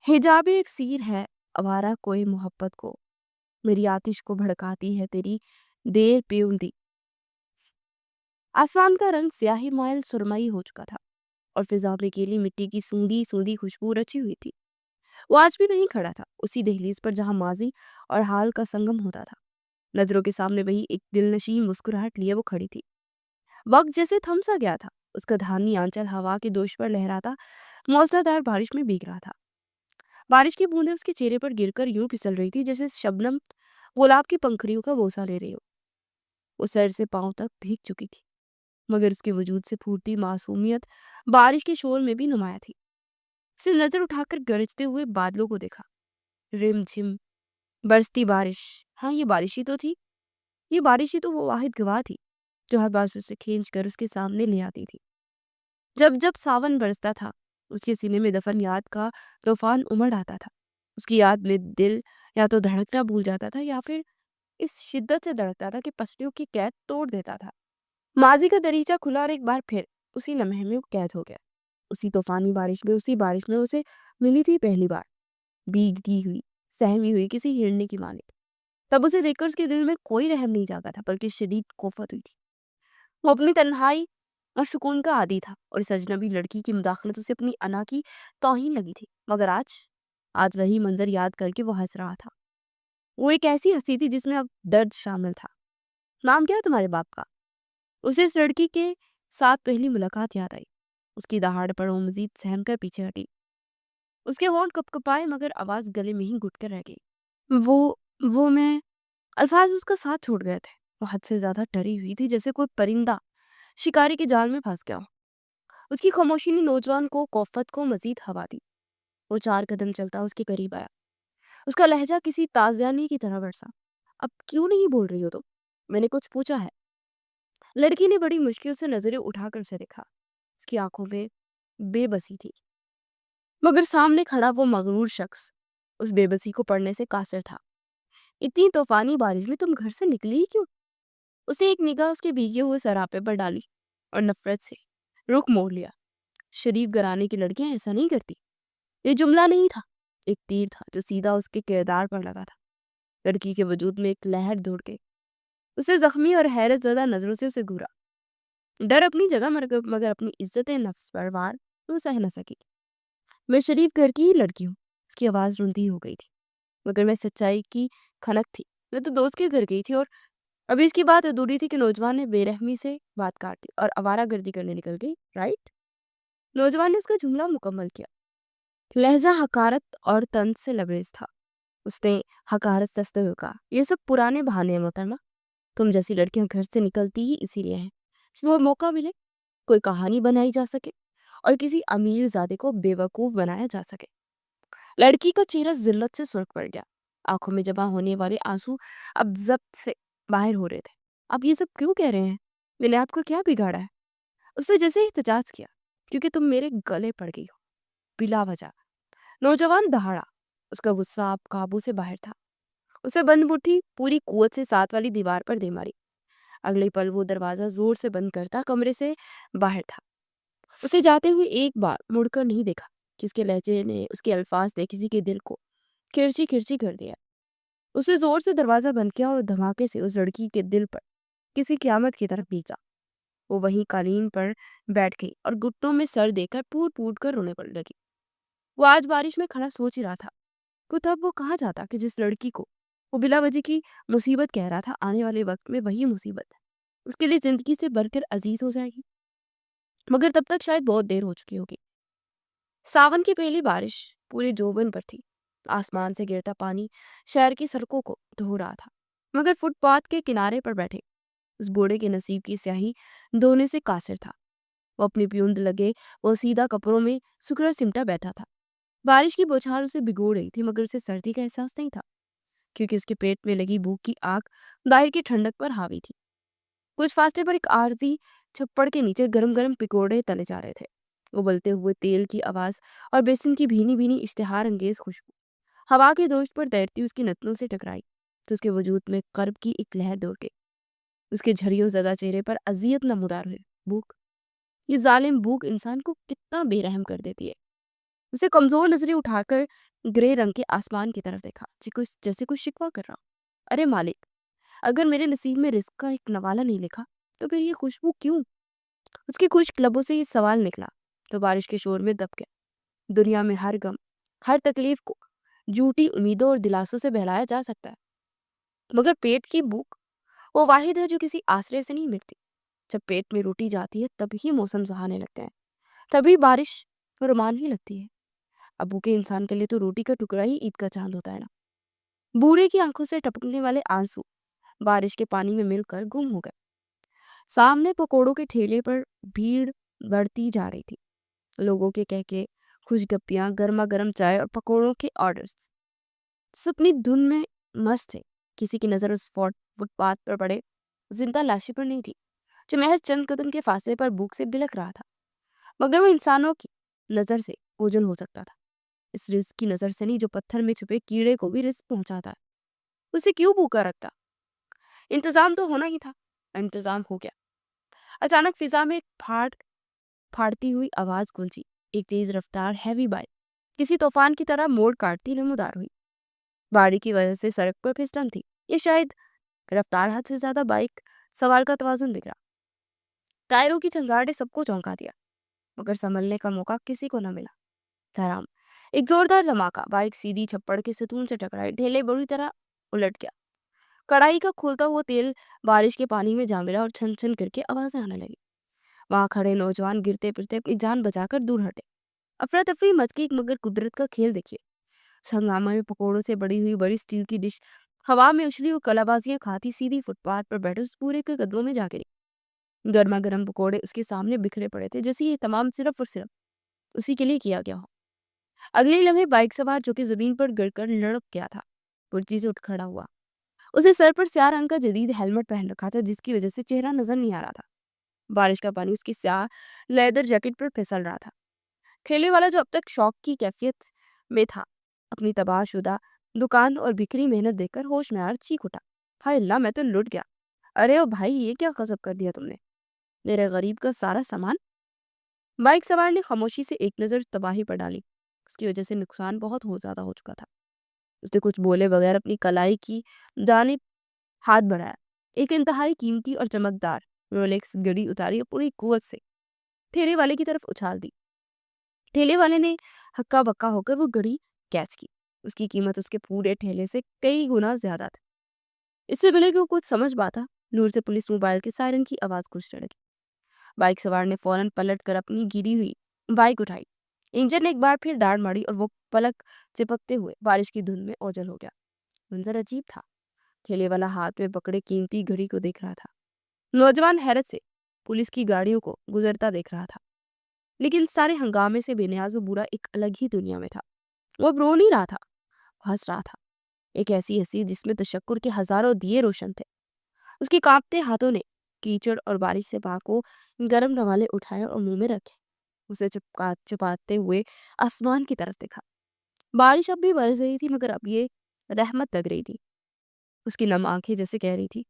हिजाब एक सीर है, आवारा कोई मोहब्बत को, मेरी आतिश को भड़काती है तेरी देर पियुंदी। आसमान का रंग स्याही माइल सुरमई हो चुका था और फिजा में गीली मिट्टी की सूंधी सूंधी खुशबू रची हुई थी। वो आज भी वहीं खड़ा था, उसी दहलीज पर जहां माजी और हाल का संगम होता था। नजरों के सामने वही एक दिलनशीन मुस्कुराहट लिए वो खड़ी थी। वक्त जैसे थम सा गया था, उसका धानी आंचल हवा के दोष पर लहराता मौसलाधार बारिश में भीग रहा था। बारिश की बूंदें उसके चेहरे पर गिरकर यूं फिसल रही थी जैसे शबनम गुलाब की पंखुड़ियों का बोसा ले रही हो। वो सर से पांव तक भीग चुकी थी, मगर उसके वजूद से फूटती मासूमियत बारिश के शोर में भी नुमाया थी। उसने नजर उठाकर गरजते हुए बादलों को देखा। रिम झिम बरसती बारिश। हाँ, ये बारिश ही तो थी। ये बारिश ही तो वो वाहिद गवाह थी जो हर बार उसे खींच कर उसके सामने ले आती थी। जब जब सावन बरसता था, उसके सीने में दफन याद का तूफान उमड़ आता था। उसकी याद में दिल या तो धड़कना भूल जाता था या फिर इस शिद्दत से धड़कता था कि पसलियों की कैद तोड़ देता था। माजी का दरीचा खुला और एक बार फिर उसी लम्हे में वो कैद हो गया। उसी तूफानी बारिश में, उसी बारिश में उसे मिली थी पहली बार, भीगती हुई, सहमी हुई किसी हिरनी की मालिक। तब उसे देखकर उसके दिल में कोई रहम नहीं जागा था, बल्कि शदीद कोफत हुई थी। वो अपनी तन्हाई और सुकून का आदी था और इस अजनबी लड़की की मुदाखलत उसे अपनी अना की तौहीन लगी थी। मगर आज आज वही मंजर याद करके वो हंस रहा था। वो एक ऐसी हंसी थी जिसमें अब दर्द शामिल था। नाम क्या है तुम्हारे बाप का? उसे इस लड़की के साथ पहली मुलाकात याद आई। उसकी दहाड़ पर वो मजीद सहम कर पीछे हटी। उसके होंठ कपकपाए मगर आवाज गले में ही घुट कर रह गई। वो मैं अल्फाज उसका साथ छोड़ गए थे। वो हद से ज्यादा डरी हुई थी, जैसे कोई परिंदा शिकारी के जाल में फंस गया हो। उसकी खामोशी ने नौजवान को कोफत को मजीद हवा दी। वो 4 कदम चलता उसके करीब आया। उसका लहजा किसी ताजियानी की तरह बरसा। अब क्यों नहीं बोल रही हो तुम? मैंने कुछ पूछा है? लड़की ने बड़ी मुश्किल से नजरें उठाकर उसे देखा। उसकी आंखों में बेबसी थी, मगर सामने खड़ा वो मगरूर शख्स उस बेबसी को पढ़ने से कासिर था। इतनी तूफानी बारिश में तुम घर से निकली ही क्यों? उसे एक निगाह उसके भीगे हुए सरापे पर डाली और नफरत से रुख मोड़ लिया। शरीफ घराने की लड़कियां ऐसा नहीं करती। ये जुमला नहीं था, एक तीर था जो सीधा उसके किरदार पर लगा था। लड़की के वजूद में एक लहर दौड़ गई। उसे जख्मी और हैरत ज़दा नजरों से उसे घूरा। डर अपनी जगह, मगर अपनी इज्जत नफ्स पर वार वो सह न सकी। मैं शरीफ घर की ही लड़की हूँ। उसकी आवाज़ रुंधी हो गई थी, मगर मैं सच्चाई की खनक थी। मैं तो दोस्त के घर गई थी और अभी इसकी बात अधूरी थी कि नौजवान ने बेरहमी से बात काट दी और आवारागर्दी करने निकल गई, राइट? नौजवान ने उसका जुमला मुकम्मल किया। लहजा हकारत और तंज से लबरेज था। उसने हकारत सस्ते हुए कहा, ये सब पुराने बहाने हैं मोहतरमा। तुम जैसी लड़कियां घर से निकलती ही इसीलिए हैं कि वो मौका मिले, कोई कहानी बनाई जा सके और किसी अमीर ज़ादे को बेवकूफ़ बनाया जा सके। लड़की का चेहरा जिल्लत से सुर्ख पड़ गया। आंखों में जमा होने वाले आंसू अब जब्त से बाहर हो रहे थे। आप ये सब क्यों कह रहे हैं? मैंने आपको क्या बिगाड़ा है? उसने जैसे ही एहतजाज किया, क्योंकि तुम मेरे गले पड़ गई हो बिला वजह। नौजवान दहाड़ा। उसका गुस्सा अब काबू से बाहर था। उसे बंद मुट्ठी पूरी कुवत से साथ वाली दीवार पर दे मारी। अगले पल वो दरवाजा जोर से बंद करता कमरे से बाहर था। उसे जाते हुए एक बार मुड़कर नहीं देखा कि उसके लहजे ने, उसके अल्फाज ने किसी के दिल को किरची किरची कर दिया। उसने जोर से दरवाजा बंद किया और धमाके से उस लड़की के दिल पर किसी क़यामत की तरफ भीगा। वो वहीं कालीन पर बैठ गई और घुटनों में सर देकर फूट फूट कर रोने पड़ लगी। वो आज बारिश में खड़ा सोच ही रहा था कि तब वो कहाँ जाता कि जिस लड़की को वो बिला वजह की मुसीबत कह रहा था, आने वाले वक्त में वही मुसीबत उसके लिए जिंदगी से बढ़कर अजीज हो जाएगी। मगर तब तक शायद बहुत देर हो चुकी होगी। सावन की पहली बारिश पूरे जोबन पर थी। आसमान से गिरता पानी शहर की सड़कों को धो रहा था, मगर फुटपाथ के किनारे पर बैठे उस बूढ़े के नसीब की स्याही धोने से कासिर था। वो अपनी प्यूंद लगे वो सीधा कपड़ों में सुखड़ा सिमटा बैठा था। बारिश की बौछार उसे भिगो रही थी, मगर उसे सर्दी का एहसास नहीं था, क्योंकि उसके पेट में लगी भूख की आग दाहिर की ठंडक पर हावी थी। कुछ फासले पर एक आरजी छप्पड़ के नीचे गरम गरम पकौड़े तले जा रहे थे। उबलते हुए तेल की आवाज और बेसन की भीनी भीनी इश्तेहार अंगेज खुशबू हवा के दोस्त पर तैरती उसकी नथनों से टकराई तो उसके वजूद में कर्ब की एक लहर दौड़ गई। उसके झरियों ज़दा चेहरे पर अजियत नमूदार हुए। भूख, ये जालिम भूख इंसान को कितना बेरहम कर देती है। उसे कमजोर नजरें उठाकर ग्रे रंग के आसमान की तरफ देखा, जैसे कुछ शिकवा कर रहा। अरे मालिक, अगर मेरे नसीब में रिस्क का एक नवाला नहीं लिखा, तो फिर ये खुशबू क्यों? उसके खुश्क लबों से ये सवाल निकला तो बारिश के शोर में दब गया। दुनिया में हर गम, हर तकलीफ को झूठी उम्मीदों और दिलासों से बहलाया जा सकता है, मगर पेट की भूख वो वाहिद है जो किसी आश्रय से नहीं मिटती। जब पेट में रोटी जाती है तभी मौसम सुहाने लगते हैं, तभी बारिश रोमानवी लगती है। अब भूखे इंसान के लिए तो रोटी का टुकड़ा ही ईद का चांद होता है ना। बूढ़े की आंखों से टपकने वाले आंसू बारिश के पानी में मिलकर गुम हो गए। सामने पकोड़ों के ठेले पर भीड़ बढ़ती जा रही थी। लोगों के कहके, खुशगप्पियां, गर्मा गर्म चाय और पकोड़ों के ऑर्डर्स, सब अपनी धुन में मस्त थे। किसी की नजर उस फुटपाथ पर पड़े जिंदा लाशी पर नहीं थी, जो महज चंद कदम के फासले पर भूख से बिलख रहा था। मगर वो इंसानों की नजर से ओझल हो सकता था, इस रिस्क की नजर से नहीं जो पत्थर में छुपे कीड़े को भी रिस्क पहुंचाता है। उसे क्यों भूखा रखता? इंतजाम तो होना ही था। इंतजाम हो गया। अचानक फिजा में एक फाड़ती हुई आवाज गूंजी। एक तेज रफ्तार हैवी बाइक किसी तूफान की तरह मोड़ काटती नमूदार हुई। बाड़ी की वजह से सड़क पर फिसलन थी, ये शायद रफ्तार हद से ज्यादा बाइक सवार का तवाजुन बिगड़ा। टायरों की चंगाहट ने सबको चौंका दिया, मगर संभलने का मौका किसी को न मिला। धड़ाम, एक जोरदार धमाका, बाइक सीधी छप्पड़ के सतून से टकराई, ढेले बुरी तरह उलट गया। कढ़ाई का खोलता हुआ तेल बारिश के पानी में जा मिला और छन छन करके आवाजें आने लगी। वहां खड़े नौजवान गिरते फिरते अपनी जान बचाकर दूर हटे। अफरा तफरी मच गई, मगर कुदरत का खेल देखिए। उस हंगामा में पकोड़ों से बड़ी हुई बड़ी स्टील की डिश हवा में उछली और कलाबाजियां खाती सीधी फुटपाथ पर बैठे उस पूरे के कदमों में जा गिरी। गर्मा गर्म पकोड़े उसके सामने बिखरे पड़े थे, जैसे ये तमाम सिर्फ और सिर्फ उसी के लिए किया गया हो। अगले ही लम्हे बाइक सवार, जो कि जमीन पर गिरकर लड़क गया था, फुर्ती से उठ खड़ा हुआ। उसे सर पर स्याह रंग का जदीद हेलमेट पहन रखा था, जिसकी वजह से चेहरा नजर नहीं आ रहा था। बारिश का पानी उसकी स्याह लेदर जैकेट पर फिसल रहा था। ठेले वाला, जो अब तक शौक की कैफियत में था, अपनी तबाहशुदा दुकान और बिखरी मेहनत देखकर होश में आकर चीख उठा, हाय अल्लाह, मैं तो लुट गया। अरे ओ भाई, ये क्या गजब कर दिया तुमने, मेरे गरीब का सारा सामान। बाइक सवार ने खामोशी से एक नजर तबाही पर डाली। उसकी वजह से नुकसान बहुत हो ज्यादा हो चुका था। उसने कुछ बोले बगैर अपनी कलाई की जानिब हाथ बढ़ाया। एक इंतहाई कीमती और चमकदार रोलेक्स घड़ी उतारी और पूरी कुवत से ठेले वाले की तरफ उछाल दी। ठेले वाले ने हक्का बक्का होकर वो घड़ी कैच की। उसकी कीमत उसके पूरे ठेले से कई गुना ज्यादा थी। इससे पहले कि वो कुछ समझ पाता, दूर से पुलिस मोबाइल के सायरन की आवाज गूंज लगी। बाइक सवार ने फौरन पलट कर अपनी गिरी हुई बाइक उठाई। इंजन ने एक बार फिर दाड़ मारी और वो पलक चिपकते हुए बारिश की धुंध में ओझल हो गया। मंजर अजीब था। ठेले वाला हाथ में पकड़े कीमती घड़ी को देख रहा था। नौजवान हैरत से पुलिस की गाड़ियों को गुजरता देख रहा था, लेकिन सारे हंगामे से बेनियाज बुरा एक अलग ही दुनिया में था। वो अब रो नहीं रहा था, हंस रहा था। एक ऐसी हंसी जिसमें तशक्कुर के हजारों दिए रोशन थे। उसके कांपते हाथों ने कीचड़ और बारिश से पा को गर्म नवाले उठाए और मुंह में रखे। उसे चुपाते हुए आसमान की तरफ देखा। बारिश अब भी बरस रही थी, मगर अब ये रहमत लग रही थी। उसकी नम आंखें जैसे कह रही थी,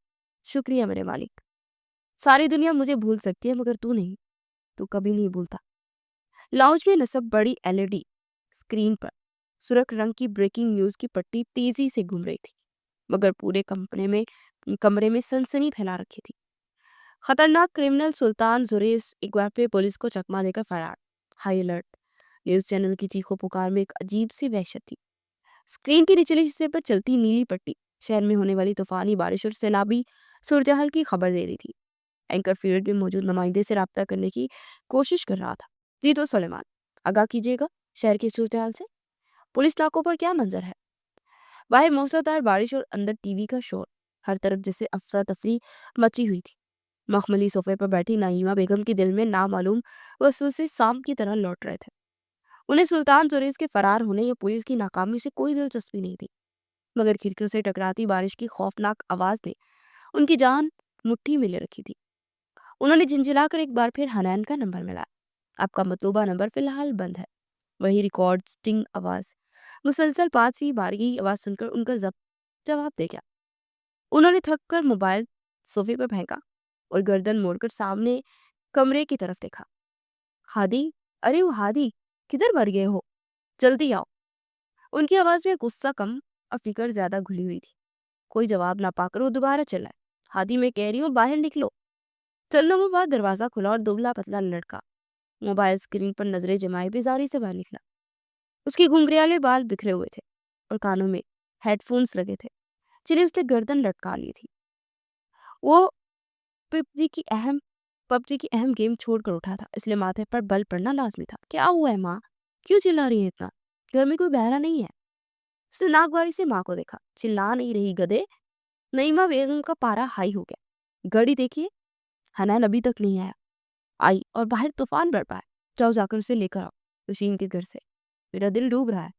शुक्रिया मेरे मालिक। सारी दुनिया मुझे भूल सकती है, मगर तू नहीं, तू कभी नहीं भूलता। लाउंज में नसब बड़ी एलईडी स्क्रीन पर सुर्ख रंग की ब्रेकिंग न्यूज की पट्टी तेजी से घूम रही थी, मगर पूरे कमरे में सनसनी फैला रखी थी। खतरनाक क्रिमिनल सुल्तान जुरेस एक बार फिर पुलिस को चकमा देकर फरार। High alert. न्यूज चैनल की चीखों पुकार में एक अजीब सी वहशत थी। स्क्रीन के निचले हिस्से पर चलती नीली पट्टी शहर में होने वाली तूफानी बारिश और सैलाबी सूरत की खबर दे रही थी। एंकर फील्ड में मौजूद नुमाइंदे से राब्ता करने की कोशिश कर रहा था। जी तो सुलेमान, आगाह कीजिएगा शहर की सूरत हाल से। पुलिस नाकों पर क्या मंजर है? बाहर मूसलाधार बारिश और अंदर टीवी का शोर। हर तरफ जैसे अफरा तफरी मची हुई थी। मखमली सोफे पर बैठी नाइमा बेगम के दिल में नामालूम वसवसे सांप की तरह लौट रहे थे। उन्हें सुल्तान जुरेज के फरार होने या पुलिस की नाकामी से कोई दिलचस्पी नहीं थी, मगर खिड़कियों से टकराती बारिश की खौफनाक आवाज ने उनकी जान मुट्ठी में ले रखी थी। उन्होंने झिंझिलाकर एक बार फिर हनैन का नंबर मिलाया। आपका मतलूबा नंबर फिलहाल बंद है। वही रिकॉर्ड स्टिंग आवाज, मुसलसल 5वीं बार की आवाज सुनकर उनका जवाब दे गया। उन्होंने थक कर मोबाइल सोफे पर फेंका और गर्दन मोड़कर सामने कमरे की तरफ देखा। हादी, अरे वो हादी, किधर मर गए हो? जल्दी आओ। ان کی آواز میں غصہ کم اور فکر زیادہ گھلی ہوئی تھی۔ کوئی جواب نہ پا کر وہ دوبارہ چلائے، ہادی میں کہہ رہی ہوں باہر نکلو۔ چند لمحوں بعد دروازہ کھلا اور دبلا پتلا لڑکا موبائل اسکرین پر نظریں جمائے بیزاری سے باہر نکلا۔ اس کے گھنگریالے بال بکھرے ہوئے تھے اور کانوں میں ہیڈ فونز لگے تھے جنہیں اس نے گردن لٹکا لی تھی۔ وہ پب جی کی اہم گیم چھوڑ کر اٹھا تھا، اس لیے ماتھے پر بل پڑنا لازمی تھا۔ کیا ہوا ہے ماں؟ کیوں چلا رہی ہے اتنا؟ گھر میں کوئی بہرا نہیں ہے؟ اس نے ناک باری سے ماں کو دیکھا۔ چلا نہیں رہی گدے۔ نعیمہ بیگم کا پارا ہائی ہو گیا۔ گھڑی دیکھیے، حنان ابھی تک نہیں آیا۔ آئی اور باہر طوفان برپا ہے۔ جاؤ جا کر اسے لے کر آؤ وشین کے گھر سے، میرا دل ڈوب رہا ہے۔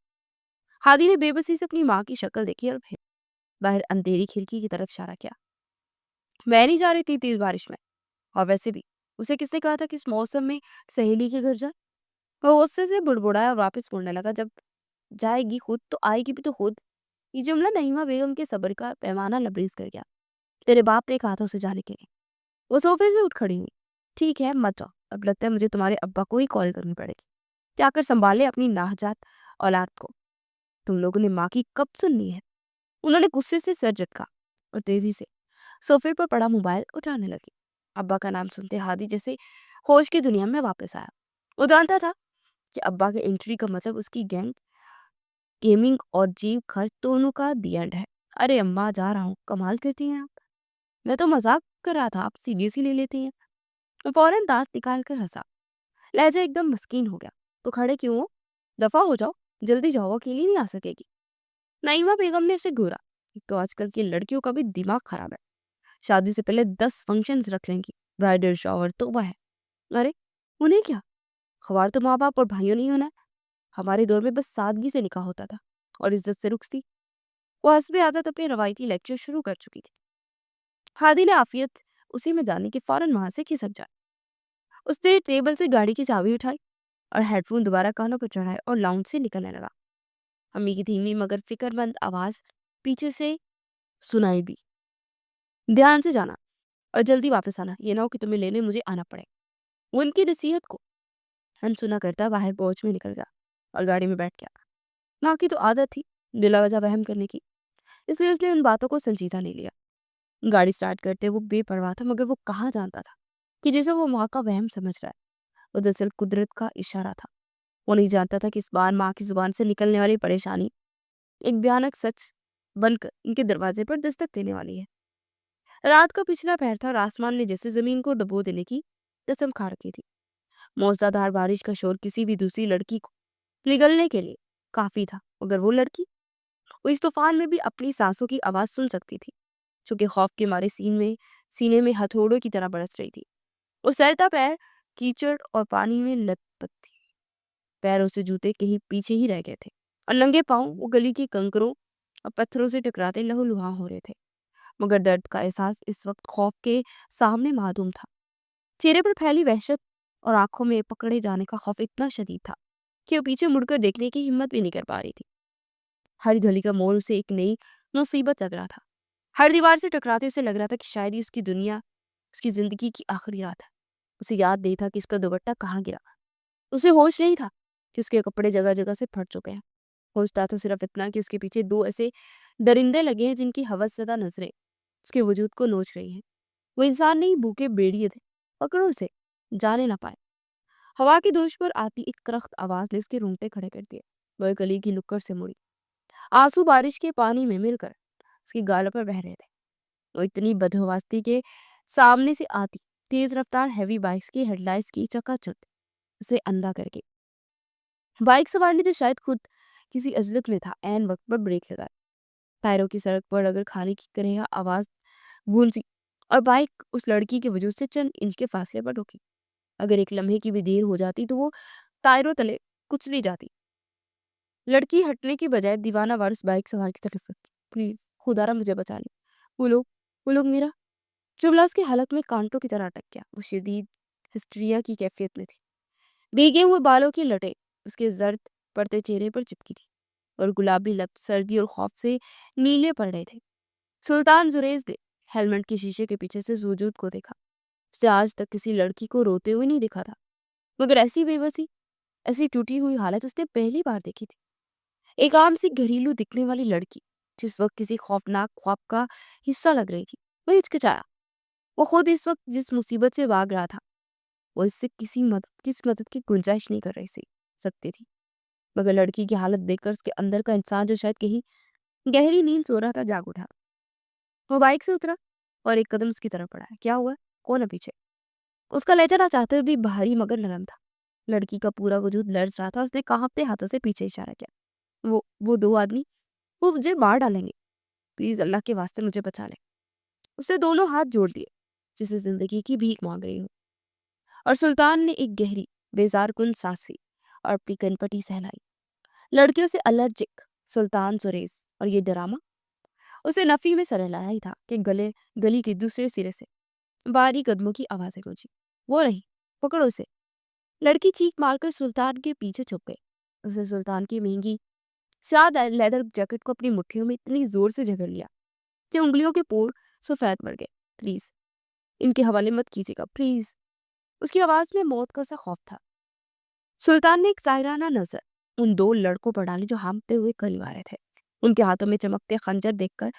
ہادی نے بے بسی سے اپنی ماں کی شکل دیکھی اور پھر باہر اندھیری کھڑکی کی طرف اشارہ کیا۔ میں نہیں جا رہی تھی تیز بارش میں، اور ویسے بھی اسے کس نے کہا تھا کہ اس موسم میں سہیلی کے گھر جا؟ وہ غصے سے بڑبڑایا اور واپس مڑنے لگا۔ جب جائے گی خود تو آئے گی بھی تو خود۔ یہ جملہ نعیمہ بیگم کے صبر کا پیمانہ لبریز کر گیا۔ تیرے باپ نے کہا تھا اسے جانے کے لیے۔ وہ صوفے سے اٹھ کھڑی ہوئی۔ ٹھیک ہے مت جاؤ، اب لگتا ہے مجھے تمہارے ابا کو ہی کال کرنی پڑے گی، جا کر سنبھالے اپنی ناجات اولاد کو۔ تم لوگوں نے ماں کی کب سننی ہے؟ انہوں نے غصے سے سر جھٹکا اور تیزی سے صوفے پر پڑا موبائل اٹھانے لگی۔ ابا کا نام سنتے ہادی جیسے ہوش کی دنیا میں واپس آیا۔ وہ جانتا تھا کہ ابا کے انٹری کا مطلب اس کی گینگ، گیمنگ اور جیب خرچ دونوں کا دی اینڈ ہے۔ ارے اماں جا رہا ہوں، کمال کرتی ہیں آپ، میں تو مذاق کر رہا تھا، آپ سیریس ہی لے لیتی ہیں۔ وہ فوراً دانت نکال کر ہنسا، لہجہ ایک دم مسکین ہو گیا۔ تو کھڑے کیوں ہو؟ دفع ہو جاؤ، جلدی جاؤ، اکیلی نہیں آ سکے گی۔ نعیمہ بیگم نے اسے گھورا۔ ایک تو آج کل کی لڑکیوں کا بھی دماغ خراب ہے، شادی سے پہلے 10 فنکشنز رکھ لیں گی، برائڈل شاور توبہ ہے۔ ارے انہیں کیا، خوار تو ماں باپ اور بھائیوں نہیں ہونا ہے۔ ہمارے دور میں بس سادگی سے نکاح ہوتا تھا اور عزت سے رخصتی۔ وہ حسب عادت اپنے روایتی لیکچر شروع کر چکی تھی۔ ہادی نے عافیت اسی میں جانے کے فوراً وہاں سے کھسک جائے۔ اس نے ٹیبل سے گاڑی کی چابی اٹھائی اور ہیڈ فون دوبارہ کانوں پر چڑھائے اور لاؤنج سے نکلنے لگا۔ امی کی دھیمی مگر فکر مند آواز پیچھے سے سنائی دی، دھیان سے جانا اور جلدی واپس آنا، یہ نہ ہو کہ تمہیں لینے مجھے آنا پڑے۔ وہ ان کی نصیحت کو انسنا کرتا باہر پہنچ میں نکل گیا اور گاڑی میں بیٹھ گیا۔ ماں کی تو عادت تھی بلا وجہ وہم کرنے کی، اس لیے اس نے ان باتوں کو سنجیدہ نہیں لیا۔ گاڑی سٹارٹ کرتے وہ بے پرواہ تھا، مگر وہ کہاں جانتا تھا کہ جسے وہ ماں کا وہم سمجھ رہا ہے وہ دراصل قدرت کا اشارہ تھا۔ وہ نہیں جانتا تھا کہ اس بار ماں کی زبان سے نکلنے والی پریشانی ایک بھیانک سچ بن کر ان کے دروازے پر دستک دینے والی ہے۔ رات کا پچھلا پہر تھا اور آسمان نے جیسے زمین کو ڈبو دینے کی قسم کھا رکھی تھی۔ موسلا دھار بارش کا شور کسی بھی دوسری لڑکی کو پگھلنے کے لیے کافی تھا، مگر وہ لڑکی، وہ اس طوفان میں بھی اپنی سانسوں کی آواز سن سکتی تھی، چونکہ خوف کے مارے سینے میں ہتھوڑوں کی طرح برس رہی تھی۔ وہ سرتا پیر کیچڑ اور پانی میں لت پت تھی، پیروں سے جوتے کہیں پیچھے ہی رہ گئے تھے اور ننگے پاؤں وہ گلی کے کنکروں اور پتھروں سے ٹکراتے لہو لہاں ہو رہے تھے، مگر درد کا احساس اس وقت خوف کے سامنے معدوم تھا۔ چہرے پر پھیلی وحشت اور آنکھوں میں پکڑے جانے کا خوف اتنا شدید تھا کہ وہ پیچھے مڑ کر دیکھنے کی ہمت بھی نہیں کر پا رہی تھی۔ ہر گلی کا موڑ اسے ایک نئی مصیبت لگ رہا تھا، ہر دیوار سے ٹکراتے اسے لگ رہا تھا کہ شاید ہی اس کی دنیا، اس کی زندگی کی آخری رات ہے۔ اسے یاد نہیں تھا کہ اس کا دوپٹہ کہاں گرا، اسے ہوش نہیں تھا کہ اس کے کپڑے جگہ جگہ سے پھٹ چکے ہیں۔ ہوش تھا تو صرف اتنا کہ اس کے پیچھے 2 ایسے درندے لگے ہیں جن کی ہوس زدہ نظریں اس کے وجود کو نوچ رہی ہیں۔ وہ انسان نہیں، بھوکے بھیڑیے تھے، پکڑو اسے، جانے نہ پائے۔ ہوا کی دوش پر آتی ایک کرخت آواز نے اس کے رونگٹے کھڑے کر دیے۔ وہ گلی کی نکڑ سے مڑی، آنسو بارش کے پانی میں مل کر اس کی گالوں پر بہہ رہے تھے۔ وہ اتنی بدحواستی کے سامنے سے آتی تیز رفتار ہیوی بائکس کی ہیڈ لائٹس کی چکا چک اسے اندھا کر گئی۔ بائک سوار نے جو شاید خود کسی عجلت میں تھا، عین وقت پر بریک لگائے۔ پیروں کی سڑک پر اگر کھانے کی کرہ آواز گونجی اور بائک اس لڑکی کے وجود سے چند انچ کے فاصلے پر رکی۔ اگر ایک لمحے کی بھی دیر ہو جاتی تو وہ ٹائروں تلے کچلی جاتی۔ لڑکی ہٹنے کی بجائے دیوانہ وار اس بائک سوار کی طرف رکھی۔ پلیز خدا را مجھے بچا لے، وہ لوگ میرا جملہ اس کے حلق میں کانٹوں کی طرح اٹک گیا۔ وہ شدید ہسٹریا کی کیفیت میں تھی، بھیگے ہوئے بالوں کی لٹیں اس کے زرد پڑتے چہرے پر چپکی تھی اور گلابی لب سردی اور خوف سے نیلے پڑ رہے تھے۔ سلطان زریز نے ہیلمٹ کے شیشے کے پیچھے سے وجود کو دیکھا۔ اسے آج تک کسی لڑکی کو روتے ہوئے نہیں دیکھا تھا، مگر ایسی بے بسی، ایسی ٹوٹی ہوئی حالت اس نے پہلی بار دیکھی تھی۔ एक आम सी घरेलू दिखने वाली लड़की जिस वक्त किसी खौफनाक ख्वाब का हिस्सा लग रही थी, वो हिचकिचाया। वो खुद इस वक्त जिस मुसीबत से भाग रहा था, वो इससे किसी मदद की गुंजाइश नहीं कर रही सकती थी। मगर लड़की की हालत देखकर उसके अंदर का इंसान जो शायद कहीं गहरी नींद सो रहा था, जाग उठा। वो बाइक से उतरा और एक कदम उसकी तरफ बढ़ाया। क्या हुआ? कौन है पीछे? उसका लहजा ना चाहते हुए भी भारी मगर नरम था। लड़की का पूरा वजूद लर्ज रहा था। उसने कांपते हाथों से पीछे इशारा किया। वो दो आदमी, वो मुझे मार डालेंगे। प्लीज अल्लाह के वास्ते मुझे बचा ले। उसने दोनों हाथ जोड़ दिए जिसे जिंदगी की भीख मांग रही हूँ। और सुल्तान ने एक गहरी बेजार कुन सांस ली और अपनी कनपटी सहलाई। लड़कियों से एलर्जिक सुल्तान सुरेश और ये ड्रामा उसे नफी में सरलाया ही था कि गली के दूसरे सिरे से बारीक कदमों की आवाजें गूंजी। वो रही, पकड़ो उसे। लड़की चीख मारकर सुल्तान के पीछे छुप गई। उसे सुल्तान की महंगी सादा लेदर जैकेट को अपनी मुट्ठियों में इतनी जोर से जकड़ लिया कि उंगलियों के पोर सफेद पड़ गए। प्लीज इनके हवाले मत कीजिएगा, प्लीज। उसकी आवाज में मौत का सा खौफ था। सुल्तान ने एक सायराना नजर उन दो लड़कों पर डाली जो हाँफते हुए करीब आ रहे थे। उनके हाथों में चमकते खंजर देखकर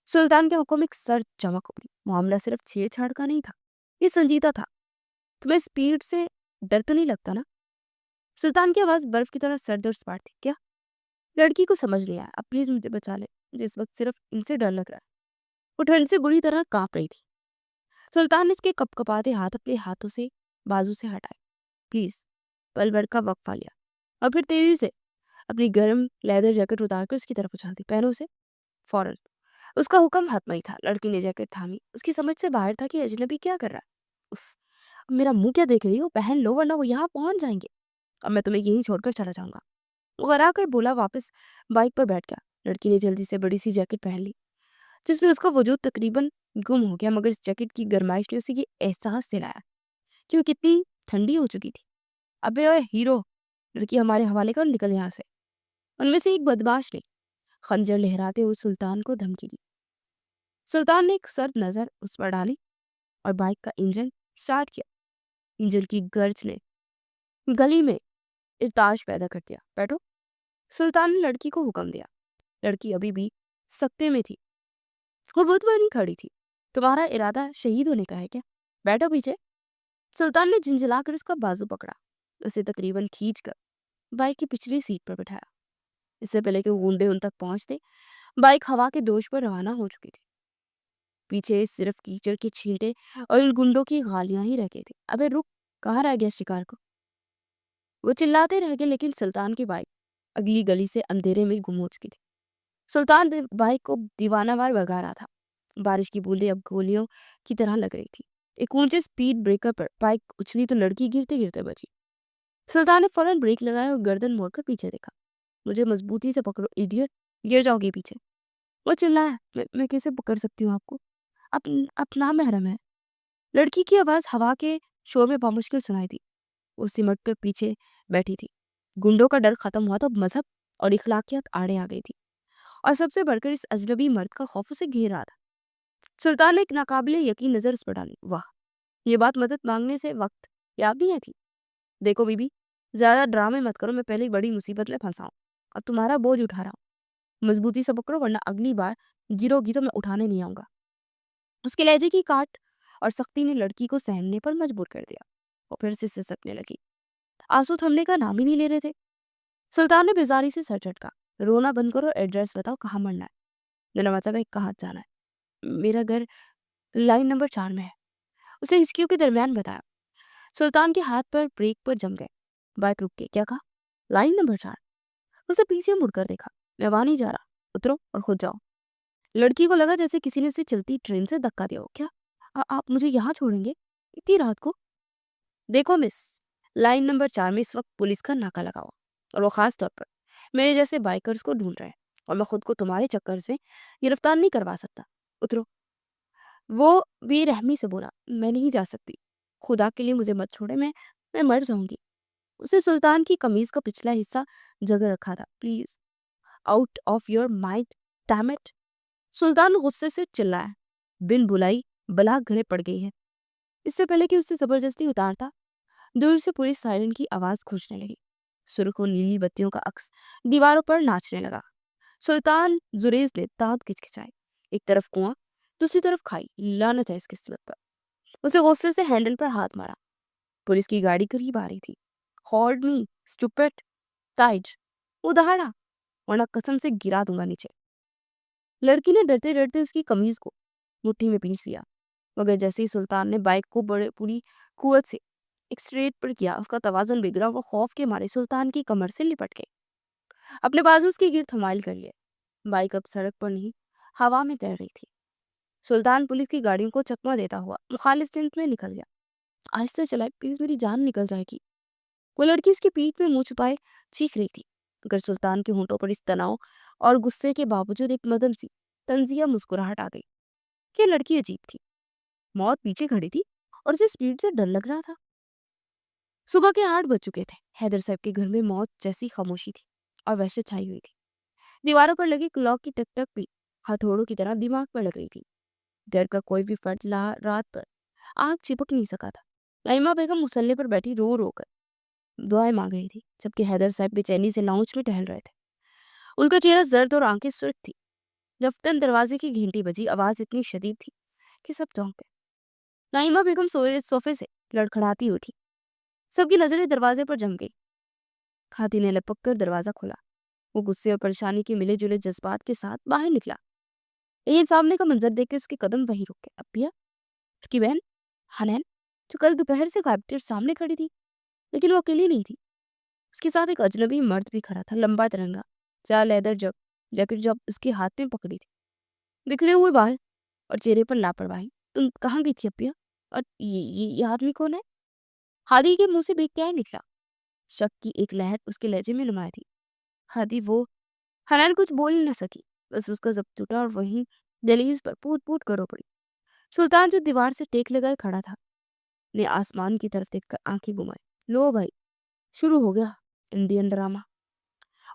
सुल्तान के आंखों में एक सर चमक उठी। मामला सिर्फ छेड़छाड़ का नहीं था, ये संजीदा था। तुम्हें स्पीड से डर तो नहीं लगता ना? सुल्तान की आवाज बर्फ की तरह सर्द और सपाट थी। क्या? लड़की को समझ नहीं आया। अब प्लीज मुझे बचा ले, मुझे इस वक्त सिर्फ इनसे डर लग रहा है। वो ठंड से बुरी तरह कांप रही थी। सुल्तान ने इसके कपकपाते हाथ अपने हाथों से बाजू से हटाए। प्लीज। पल भर का वक्फा लिया और फिर तेजी से अपनी गर्म लेदर जैकेट उतारकर उसकी तरफ उछालती। पहनो उसे फौरन। उसका हुक्म हाथमा ही था। लड़की ने जैकेट थामी। उसकी समझ से बाहर था कि अजनबी क्या कर रहा है। उफ, अब मेरा मुंह क्या देख रही हो? पहन लो वरना वो यहाँ पहुंच जाएंगे। अब मैं तुम्हें यहीं छोड़कर चला जाऊंगा। वो घरा कर बोला। वापस बाइक पर बैठ गया। लड़की ने जल्दी से बड़ी सी जैकेट पहन ली जिसमें उसका वजूद तकरीबन गुम हो गया। मगर इस जैकेट की गर्माइश ने उसे ये एहसास दिलाया कि वो कितनी ठंडी हो चुकी थी। अबे ओए हीरो, लड़की हमारे हवाले कर, निकल यहाँ से। उनमें से एक बदमाश ने खंजर लहराते हुए सुल्तान को धमकी दी। सुल्तान ने एक सर्द नजर उस पर डाली और बाइक का इंजन स्टार्ट किया। इंजन की गर्ज ने गली में इरताश पैदा कर दिया। बैठो। सुल्तान ने लड़की को हुक्म दिया। लड़की अभी भी सकते में थी। वो बुत बनी खड़ी थी। तुम्हारा इरादा शहीद होने का है क्या? बैठो पीछे। सुल्तान ने झिंझलाकर उसका बाजू पकड़ा, उसे तकरीबन खींचकर बाइक की पिछली सीट पर बिठाया। इससे पहले कि गुंडे उन तक पहुंचते, बाइक हवा के दोष पर रवाना हो चुकी थी। पीछे सिर्फ कीचड़ के छींटे और इन गुंडों की गालियां ही रह गई थी। अबे रुक, कहाँ रह गया शिकार को? वो चिल्लाते रह गए लेकिन सुल्तान की बाइक अगली गली से अंधेरे में गुम हो चुकी थी। सुल्तान बाइक को दीवानावार भगा रहा था। बारिश की बूंदें अब गोलियों की तरह लग रही थी। एक ऊंचे स्पीड ब्रेकर पर बाइक उछली तो लड़की गिरते गिरते बची। सुल्तान ने फौरन ब्रेक लगाया और गर्दन मोड़कर पीछे देखा। मुझे मजबूती से पकड़ो इडियट, गिर जाओगे पीछे। वो चिल्लाया। मैं कैसे पकड़ सकती हूँ आपको? अपना महरम है। लड़की की आवाज हवा के शोर में बामुश्किल सुनाई दी। वो सिमट कर पीछे बैठी थी। गुंडों का डर खत्म हुआ तो अब मजहब और इखलाकियत आड़े आ गई थी। और सबसे बढ़कर इस अजनबी मर्द का खौफ उसे घेर रहा था। सुल्तान ने एक नाकाबिले यकीन नजर उस पर डाली। वाह, ये बात मदद मांगने से वक्त याद नहीं आई थी। देखो बीबी, ज्यादा ड्रामे मत करो। मैं पहले ही बड़ी मुसीबत में फंसा हूं और तुम्हारा बोझ उठा रहा हूँ। मजबूती से पकड़ो वरना अगली बार गिरोगी तो मैं उठाने नहीं आऊंगा। उसके लहजे की काट और सख्ती ने लड़की को सहमने पर मजबूर कर दिया। वो फिर से सिसकने लगी। आंसू थमने का नाम ही नहीं ले रहे थे। सुल्तान ने बेजारी से सर झटका। रोना बंद करो, एड्रेस बताओ, कहाँ मरना है? मेरा मतलब है कहाँ जाना है? मेरा घर लाइन नंबर 4 में है। उसे हिचकियों के दरमियान बताया। सुल्तान के हाथ पर ब्रेक पर जम गए। बाइक रुक के। क्या कहा? Line number 4। उसे पीछे मुड़कर देखा। मैं वहां नहीं जा रहा, उतरो और खुद जाओ। लड़की को लगा जैसे किसी ने उसे चलती ट्रेन से धक्का दिया हो। क्या आप मुझे यहाँ छोड़ेंगे इतनी रात को? देखो मिस, लाइन नंबर 4 में इस वक्त पुलिस का नाका लगा हुआ और वो खास तौर पर मेरे जैसे बाइकर्स को ढूंढ रहे हैं और मैं खुद को तुम्हारे चक्कर में गिरफ्तार नहीं करवा सकता। उतरो। वो बेरहमी से बोला। मैं नहीं जा सकती, खुदा के लिए मुझे मत छोड़े, मैं मर जाऊंगी। उसे सुल्तान की कमीज का पिछला हिस्सा जगह रखा था। Please, out of your mind, damn it. Sultan गुस्से से चिल्लाया। बिन बुलाई बला गले पड़ गई है। इससे पहले कि उससे जबरदस्ती उतारता, दूर से पुलिस सायरन की आवाज गूंजने लगी। सुर्ख और नीली बत्तियों का अक्स दीवारों पर नाचने लगा। सुल्तान जुरेज ने दांत खिचखिचाए। एक तरफ कुआं, दूसरी तरफ खाई। लानत है इस किस्मत पर। उसे गुस्से से हैंडल पर हाथ मारा। पुलिस की गाड़ी करीब आ रही थी। हॉल्ड मी स्टूपिड टाइज। वो दहाड़ा, वरना कसम से गिरा दूंगा नीचे। लड़की ने डरते डरते उसकी कमीज को मुट्ठी में पींच लिया, मगर जैसे ही सुल्तान ने बाइक को बड़े पूरी कुवत से एक स्ट्रेट पर किया, उसका तवाजन बिगड़ा। वो खौफ के मारे सुल्तान की कमर से लिपट गई, अपने बाजू उसके गिर्द हमायल कर लिए। बाइक अब सड़क पर नहीं, हवा में तैर रही थी। सुल्तान पुलिस की गाड़ियों को चकमा देता हुआ मुखालिफ सिमत में निकल गया। आहिस्ते चलाए, प्लीज मेरी जान निकल जाएगी। वो लड़की उसकी पीठ में मुंह छुपाए चीख रही थी, मगर सुल्तान के होंठों पर इस तनाव और गुस्से के बावजूद एक मदम सी तंजिया मुस्कुराहट आ गई। ये लड़की अजीब थी। मौत पीछे खड़ी थी और उसे स्पीड से डर लग रहा था। सुबह के 8 बज चुके थे। हैदर साहब के घर में मौत जैसी खामोशी थी और वहशत छाई हुई थी। दीवारों पर लगी क्लॉक की टक टक भी हथौड़ों की तरह दिमाग पर लग रही थी। डर का कोई भी फर्ज रात पर आग चिपक नहीं सका था। नईमा बेगम मुसल्ले पर बैठी रो रो कर दुआएं मांग रही थी, जबकि हैदर साहब बेचैनी से लाउंज में टहल रहे थे। उनका चेहरा जर्द और आंखें सुर्ख थी। दफ्तर दरवाजे की घंटी बजी। आवाज इतनी शदीद थी कि सब चौंक गए। नाइमा बेगम सोफे से लड़खड़ाती उठी। सबकी नजरें दरवाजे पर जम गई। खाती ने लपक कर दरवाजा खोला। वो गुस्से और परेशानी के मिले जुले जज्बात के साथ बाहर निकला। लेकिन सामने का मंजर देख के उसके कदम वहीं रुक गए। अपिया, उसकी बहन हनैन, जो कल दोपहर से गायब थी और सामने खड़ी थी, लेकिन वो अकेली नहीं थी। उसके साथ एक अजनबी मर्द भी खड़ा था, लंबा तिरंगा जा लेदर जैकेट जो उसके हाथ में पकड़ी थी, बिखरे हुए बाल और चेहरे पर लापरवाही। तुम कहाँ गई थी अपिया? और ये आदमी कौन है? हादी के मुंह से बेख्याल निकला। शक की एक लहर उसके लहजे में नुमाया थी। हादी वो। हनान कुछ बोल ही न सकी, बस उसका जब टूटा और वहीं दहलीज पर पूट पूट करो पड़ी। सुल्तान जो दीवार से टेक लगाए खड़ा था, ने आसमान की तरफ देखकर आंखें घुमाई। लो भाई, शुरू हो गया इंडियन ड्रामा।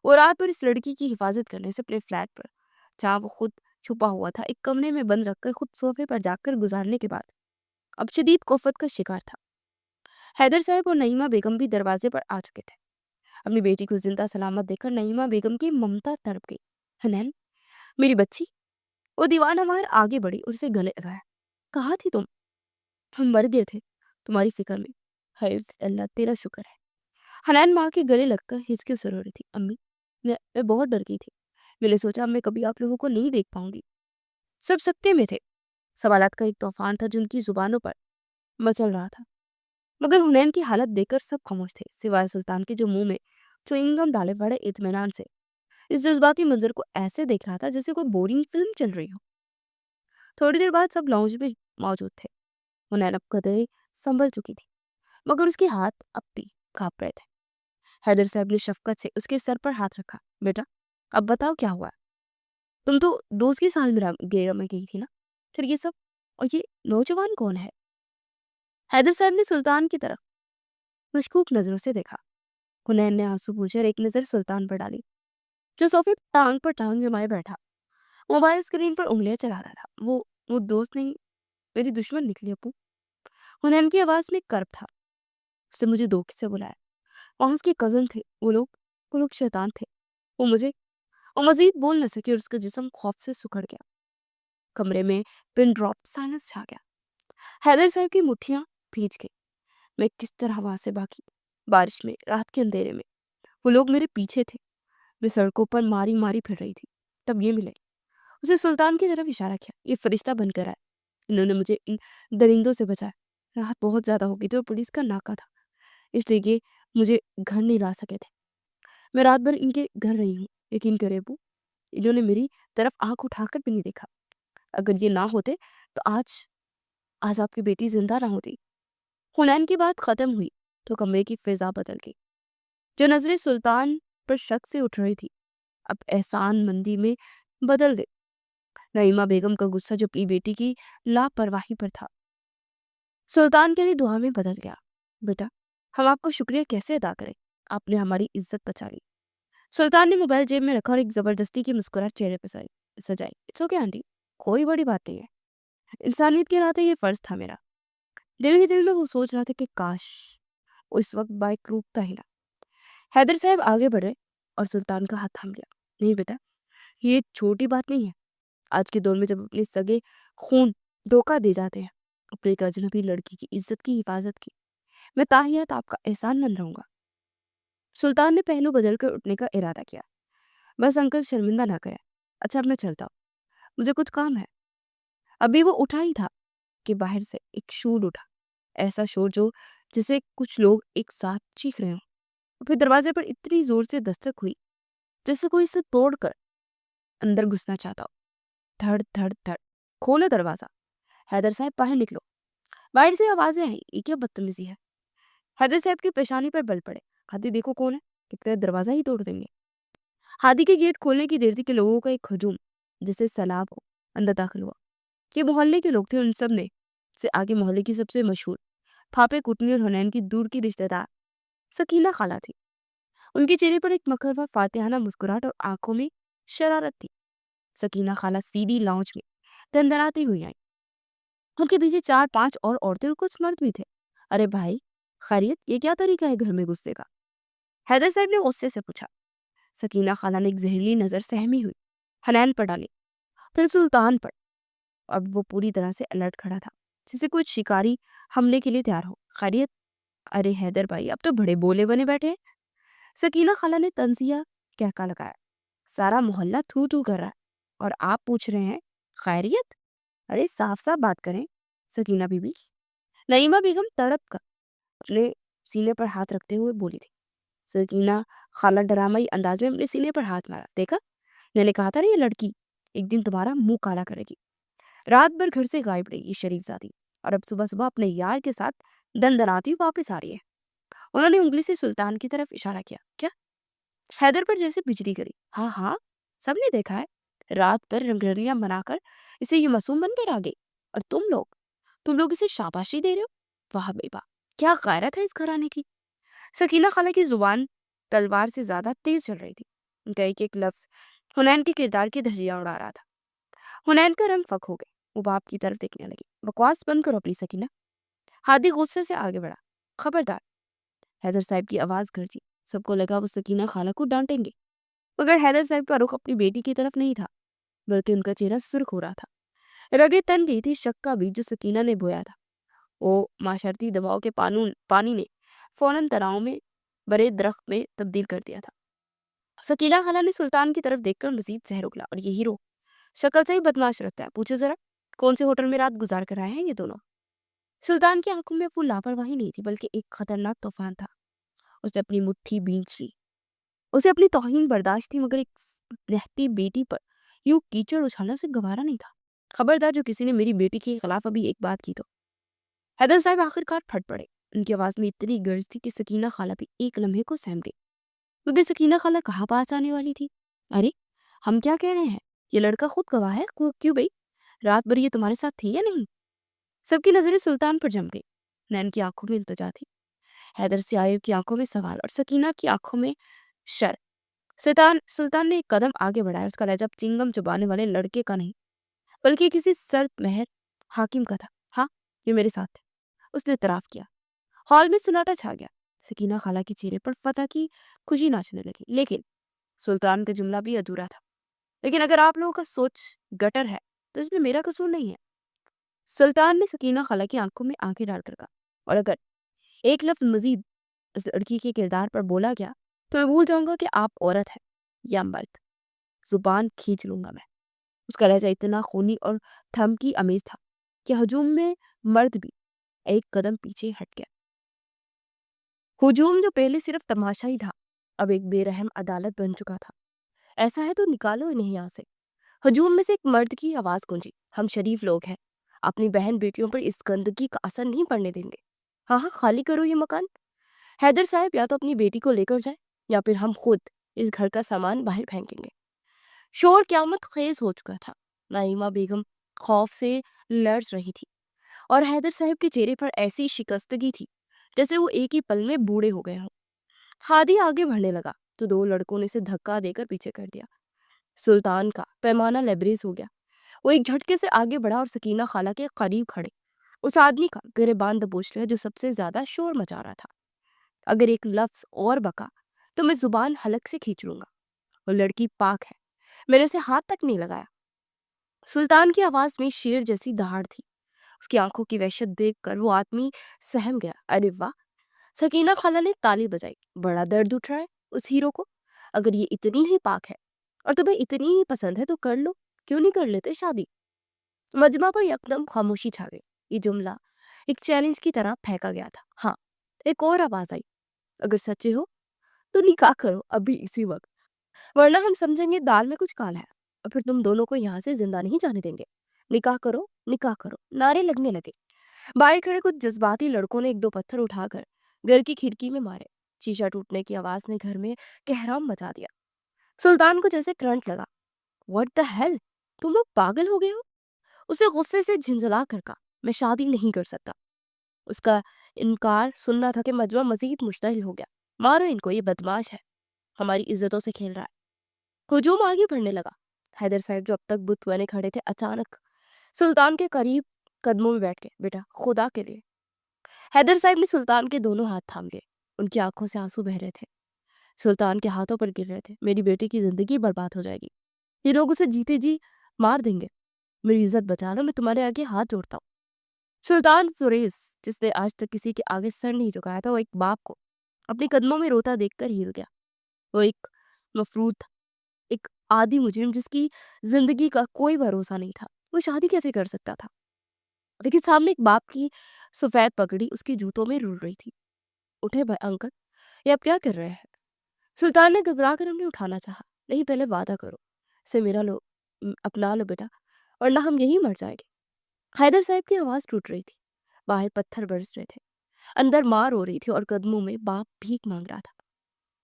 वो रात भर इस लड़की की हिफाजत करने से अपने फ्लैट पर, जहाँ वो खुद छुपा हुआ था, एक कमरे में बंद रखकर खुद सोफे पर जाकर गुजारने के बाद अब शदीद कोफत का शिकार था। हैदर साहब और नईमा बेगम भी दरवाजे पर आ चुके थे। अपनी बेटी को जिंदा सलामत देखकर नईमा बेगम की ममता तड़प गई। हनैन, मेरी बच्ची। वो दीवाना मार आगे बढ़ी और उसे गले लगाया। कहाँ थी तुम? हम मर गए थे तुम्हारी फिक्र में। हाय अल्लाह, तेरा शुक्र है। हनैन माँ के गले लगकर हिचकी से रो रही थी। अम्मी, मैं बहुत डर गई थी। मैंने सोचा मैं कभी आप लोगों को नहीं देख पाऊंगी। सब सकते में थे। सवालात का एक तूफान था जो उनकी जुबानों पर मचल रहा था, मगर हुनैन की हालत देखकर सब खामोश थे, सिवाय सुल्तान के जो मुंह में च्युइंगम डाले बड़े इत्मीनान से इस जज्बाती मंजर को ऐसे देख रहा था जैसे कोई बोरिंग फिल्म चल रही हो। थोड़ी देर बाद सब लाउंज में मौजूद थे। हुनैन अब कदरे संभल चुकी थी, मगर उसके हाथ अब भी कांप रहे थे। हैदर साहब ने शफकत से उसके सर पर हाथ रखा। बेटा, अब बताओ क्या हुआ? तुम तो दोस्त की सालगिरह में गई थी ना, फिर ये सब? और ये नौजवान कौन है? हैदर साहब ने सुल्तान की तरफ मशकूक नजरों से देखा। हुनैन ने आंसू पूछकर एक नजर सुल्तान पर डाली, जो सोफे पर टांग जमाए बैठा मोबाइल स्क्रीन पर उंगलियां चला रहा था। वो दोस्त नहीं, मेरी दुश्मन निकली अप्पू। हुनैन की आवाज में कर्ब था। उसने मुझे धोखे से बुलाया। वहां उसके कजन थे। वो लोग शैतान थे। वो मुझे और मजीद बोल न सके और उसका जिस्म खौफ से सुखड़ गया। कमरे में पिन ड्रॉप साइलेंस छा गया। हैदर साहब की मुट्ठियां भीज गई। मैं किस तरह वहां से भागी, बारिश में, रात के अंधेरे में। वो लोग मेरे पीछे थे। मैं सड़कों पर मारी मारी फिर रही थी, तब ये मिले। उसे सुल्तान की तरफ इशारा किया। ये फरिश्ता बनकर आए। इन्होंने मुझे इन दरिंदों से बचाया। रात बहुत ज्यादा हो गई थी और पुलिस का नाका था, इसलिए ये मुझे घर नहीं ला सके थे। मैं रात भर इनके घर रही हूँ। यकीन करे अबू, इन्होंने मेरी तरफ आंख उठाकर भी नहीं देखा। अगर ये ना होते तो आज आज आपकी बेटी जिंदा ना होती। हुनैन की बात खत्म हुई तो कमरे की फिजा बदल गई। जो नजरें सुल्तान पर शक से उठ रही थी, अब एहसान मंदी में बदल गई। नईमा बेगम का गुस्सा जो अपनी बेटी की लापरवाही पर था, सुल्तान के लिए दुआ में बदल गया। बेटा, हम आपको शुक्रिया कैसे अदा करें? आपने हमारी इज्जत बचा ली। सुल्तान ने मोबाइल जेब में रखा और एक जबरदस्ती की मुस्कुराहट चेहरे पर सजाई। इट्स ओके आंटी, कोई बड़ी बात नहीं है। इंसानियत के नाते ये फर्ज था मेरा। दिल ही दिल में वो सोच रहा था कि काश वो इस वक्त बाइक रोकता ही ना। حیدر صاحب آگے بڑھے اور سلطان کا ہاتھ تھام لیا. نہیں بیٹا، یہ ایک چھوٹی بات نہیں ہے. آج کے دور میں جب اپنے سگے خون دھوکہ دے جاتے ہیں اپنے ایک اجنبی لڑکی کی عزت کی حفاظت کی، میں تاحیات آپ کا احسان مند رہوں گا. سلطان نے پہلو بدل کر اٹھنے کا ارادہ کیا. بس انکل شرمندہ نہ کریں. اچھا اب میں چلتا ہوں، مجھے کچھ کام ہے. ابھی وہ اٹھا ہی تھا کہ باہر سے ایک شور اٹھا، ایسا شور جسے کچھ لوگ ایک ساتھ چیخ رہے ہوں. پھر دروازے پر اتنی زور سے دستک ہوئی جیسے کوئی اسے توڑ کر اندر گھسنا چاہتا ہو. دھڑ دھڑ دھڑ. کھولو دروازہ، حیدر صاحب باہر نکلو. باہر سے آوازیں آئیں. یہ کیا بدتمیزی ہے؟ حیدر صاحب کی پیشانی پر بل پڑے. ہادی دیکھو کون ہے، کہتے دروازہ ہی توڑ دیں گے. ہادی کے گیٹ کھولنے کی دیر تھی کہ لوگوں کا ایک ہجوم جسے سیلاب ہو اندر داخل ہوا. یہ محلے کے لوگ تھے. ان سب نے سے آگے محلے کی سب سے مشہور پھاپے کٹنی اور حنین کی دور کی رشتہ دار سکینہ خالہ تھی. ان کے چہرے پر ایک مکرمہ فاتحانہ مسکراہٹ اور آنکھوں میں شرارت تھی. سکینہ خالہ سیدھی لاؤنج میں دندناتی ہوئی آئیں. ان کے پیچھے 4-5 اور عورتیں اور کچھ مرد بھی تھے. ارے بھائی خیریت، یہ کیا طریقہ ہے گھر میں غصے کا؟ حیدر صاحب نے غصے سے پوچھا. سکینہ خالہ نے ایک زہریلی نظر سہمی ہوئی حنین پر ڈالی، پھر سلطان پر. اب وہ پوری طرح سے الرٹ کھڑا تھا جسے کوئی شکاری حملے کے لیے تیار ہو. خیریت؟ ارے حیدر بھائی اب تو بڑے بولے بنے بیٹھے. سکینہ خالہ نے طنزیہ کہکا لگایا. سارا محلہ تھو تھو کر رہا ہے اور آپ پوچھ رہے ہیں خیریت؟ ارے صاف صاف بات کریں سکینہ بی بی. نعیمہ بیگم تڑپ کر اپنے سینے پر ہاتھ رکھتے ہوئے بولی تھی. سکینہ خالہ ڈرامائی انداز میں اپنے سینے پر ہاتھ مارا. دیکھا، میں نے کہا تھا یہ لڑکی ایک دن تمہارا منہ کالا کرے گی. رات بھر گھر سے غائب رہی یہ شریف زادی، اور اب صبح صبح اپنے یار کے ساتھ دندناتی واپس آ رہی ہے. انہوں نے انگلی سے سلطان کی طرف اشارہ کیا. کیا؟ حیدر پر جیسے بجلی گری. ہاں ہاں سب نے دیکھا ہے، رات پر رنگریلیاں بنا کر اسے یہ معصوم بن کر آ گئی، اور تم لوگ اسے شاباشی دے رہے ہو. واہ بے واہ، کیا غیرت ہے اس گھرانے کی. سکینہ خالہ کی زبان تلوار سے زیادہ تیز چل رہی تھی. ان کا ایک ایک لفظ حنین کے کردار کی دھجیاں اڑا رہا تھا. حنین کا رنگ فک ہو گیا. وہ باپ کی طرف دیکھنے لگی. بکواس بند کرو اپنی سکینہ. ہادی غصے سے آگے بڑھا. خبردار. حیدر صاحب کی آواز گرجی. سب کو لگا وہ سکینہ خالہ کو ڈانٹیں گے، مگر حیدر صاحب کا رخ اپنی بیٹی کی طرف نہیں تھا، بلکہ ان کا چہرہ سرخ ہو رہا تھا. رگیں تن گئی تھی. شک کا بیج جو سکینہ نے بویا تھا وہ معاشرتی دباؤ کے پانی نے فوراً تناؤ میں بڑے درخت میں تبدیل کر دیا تھا. سکینہ خالہ نے سلطان کی طرف دیکھ کر مزید زہر اگلا. اور یہ ہیرو شکل سے ہی بدماش رکھتا ہے، پوچھو ذرا کون سے ہوٹل میں رات گزار کر آئے ہیں یہ دونوں. سلطان کی آنکھوں میں وہ لاپرواہی نہیں تھی بلکہ ایک خطرناک طوفان تھا. اس نے اپنی مٹھی بھینچ لی. اسے اپنی توہین برداشت تھی، مگر ایک نہتی بیٹی پر یوں کیچڑ اچھالنا سے گوارا نہیں تھا. خبردار جو کسی نے میری بیٹی کے خلاف ابھی ایک بات کی تو. حیدر صاحب آخرکار پھٹ پڑے. ان کی آواز میں اتنی گرج تھی کہ سکینہ خالہ بھی ایک لمحے کو سہم گئی. مگر سکینہ خالہ کہاں پاس آنے والی تھی. ارے ہم کیا کہہ رہے ہیں، یہ لڑکا خود گواہ ہے. کیوں بھئی، رات بھر یہ تمہارے ساتھ تھی یا نہیں؟ سب کی نظریں سلطان پر جم گئی. نین کی آنکھوں میں التجا تھی، حیدر سے آئب کی آنکھوں میں سوال، اور سکینہ کی آنکھوں میں شر. سلطان نے ایک قدم آگے بڑھایا. اس کا لہجہ چنگم چبانے والے لڑکے کا نہیں بلکہ کسی سرد مہر حاکم کا تھا. ہاں یہ میرے ساتھ تھے. اس نے اعتراف کیا. ہال میں سناٹا چھا گیا. سکینہ خالہ کے چہرے پر فتح کی خوشی ناچنے لگی. لیکن سلطان کا جملہ بھی ادھورا تھا. لیکن اگر آپ لوگوں کا سوچ گٹر ہے تو اس میں میرا قصور نہیں ہے. سلطان نے سکینہ خالہ کی آنکھوں میں آنکھیں ڈال کر کہا. اور اگر ایک لفظ مزید اس لڑکی کے کردار پر بولا گیا تو میں بھول جاؤں گا کہ آپ عورت ہے یا مرد. زبان کھینچ لوں گا میں. اس کا لہجہ اتنا خونی اور دھمکی امیز تھا کہ ہجوم میں مرد بھی ایک قدم پیچھے ہٹ گیا. ہجوم جو پہلے صرف تماشا ہی تھا اب ایک بے رحم عدالت بن چکا تھا. ایسا ہے تو نکالو انہیں یہاں سے. ہجوم میں سے ایک مرد کی آواز گونجی. ہم شریف لوگ ہیں، اپنی بہن بیٹیوں پر اس گندگی کا اثر نہیں پڑنے دیں گے. ہاں ہاں خالی کرو یہ مکان. حیدر صاحب یا تو اپنی بیٹی کو لے کر جائیں یا پھر ہم خود اس گھر کا سامان باہر پھینکیں گے. شور قیامت خیز ہو چکا تھا. نعیمہ بیگم خوف سے لرز رہی تھی اور حیدر صاحب کے چہرے پر ایسی شکستگی تھی جیسے وہ ایک ہی پل میں بوڑھے ہو گئے ہوں. ہادی آگے بڑھنے لگا تو دو لڑکوں نے اسے دھکا دے کر پیچھے کر دیا. سلطان کا پیمانہ لبریز ہو گیا. وہ ایک جھٹکے سے آگے بڑھا اور سکینہ خالہ کے قریب کھڑے اس آدمی کا گرے باندھ دبوچ لیا جو سب سے زیادہ شور مچا رہا تھا. اگر ایک لفظ اور بکا تو मैं जुबान हलक से खींच लूंगा। वो लड़की पाक है, मेरे से हाथ तक नहीं लगाया। सुल्तान की आवाज में शेर जैसी दहाड़ थी। उसकी आंखों की वहशत देखकर वो आदमी सहम गया। अरे वाह! सकीना खाला ने ताली बजाई। बड़ा दर्द उठ रहा है उस हीरो को। अगर ये इतनी ही पाक है और तुम्हें इतनी ही पसंद है तो कर लो, क्यों नहीं कर लेते शादी? मजमा पर यकदम खामोशी छा गई। ये जुमला एक चैलेंज की तरह फेंका गया था। हाँ, एक और आवाज आई, अगर सच्चे हो तो निकाह करो अभी इसी वक्त, वरना हम समझेंगे दाल में कुछ काला है और फिर तुम दोनों को यहाँ से जिंदा नहीं जाने देंगे। निकाह करो, नारे लगने लगे। बाहर खड़े कुछ जज्बाती लड़कों ने एक दो पत्थर उठाकर घर की खिड़की में मारे। शीशा टूटने की आवाज ने घर में कहराम मचा दिया। सुल्तान को जैसे करंट लगा। व्हाट द हेल, तुम लोग पागल हो गए हो? उसे गुस्से से झिंझला कर कहा, मैं शादी नहीं कर सकता। उसका इनकार सुनना था कि मजमा मजीद मुश्तइल हो गया। मारो इनको, ये बदमाश है, हमारी इज्जतों से खेल रहा है। हुजूम आगे बढ़ने लगा। हैदर साहब जो अब तक बुत बने खड़े थे, अचानक सुल्तान के करीब कदमों में बैठ गए। बेटा, खुदा के लिए। हैदर साहब ने सुल्तान के दोनों हाथ थाम लिए। उनकी आंखों से आंसू बह रहे थे, सुल्तान के हाथों पर गिर रहे थे। मेरी बेटी की जिंदगी बर्बाद हो जाएगी, ये लोग उसे जीते जी मार देंगे। मेरी इज्जत बचा लो, मैं तुम्हारे आगे हाथ जोड़ता हूँ। सुल्तान सुरेश, जिसने आज तक किसी के आगे सर नहीं झुकाया था, वो एक बाप को अपने कदमों में रोता देखकर हिल गया। वो एक मफरूद था, एक आदि मुजरिम जिसकी जिंदगी का कोई भरोसा नहीं था। वो शादी कैसे कर सकता था? लेकिन सामने एक बाप की सफेद पगड़ी उसके जूतों में रुल रही थी। उठे भाई अंकल, ये आप क्या कर रहे हैं? सुल्तान ने घबरा कर उन्हें उठाना चाहा। नहीं, पहले वादा करो, इसे मेरा लो, अपना लो बेटा, वरना हम यहीं मर जाएंगे। हैदर साहब की आवाज टूट रही थी। बाहर पत्थर बरस रहे थे, अंदर मार हो रही थी और कदमों में बाप भीख मांग रहा था।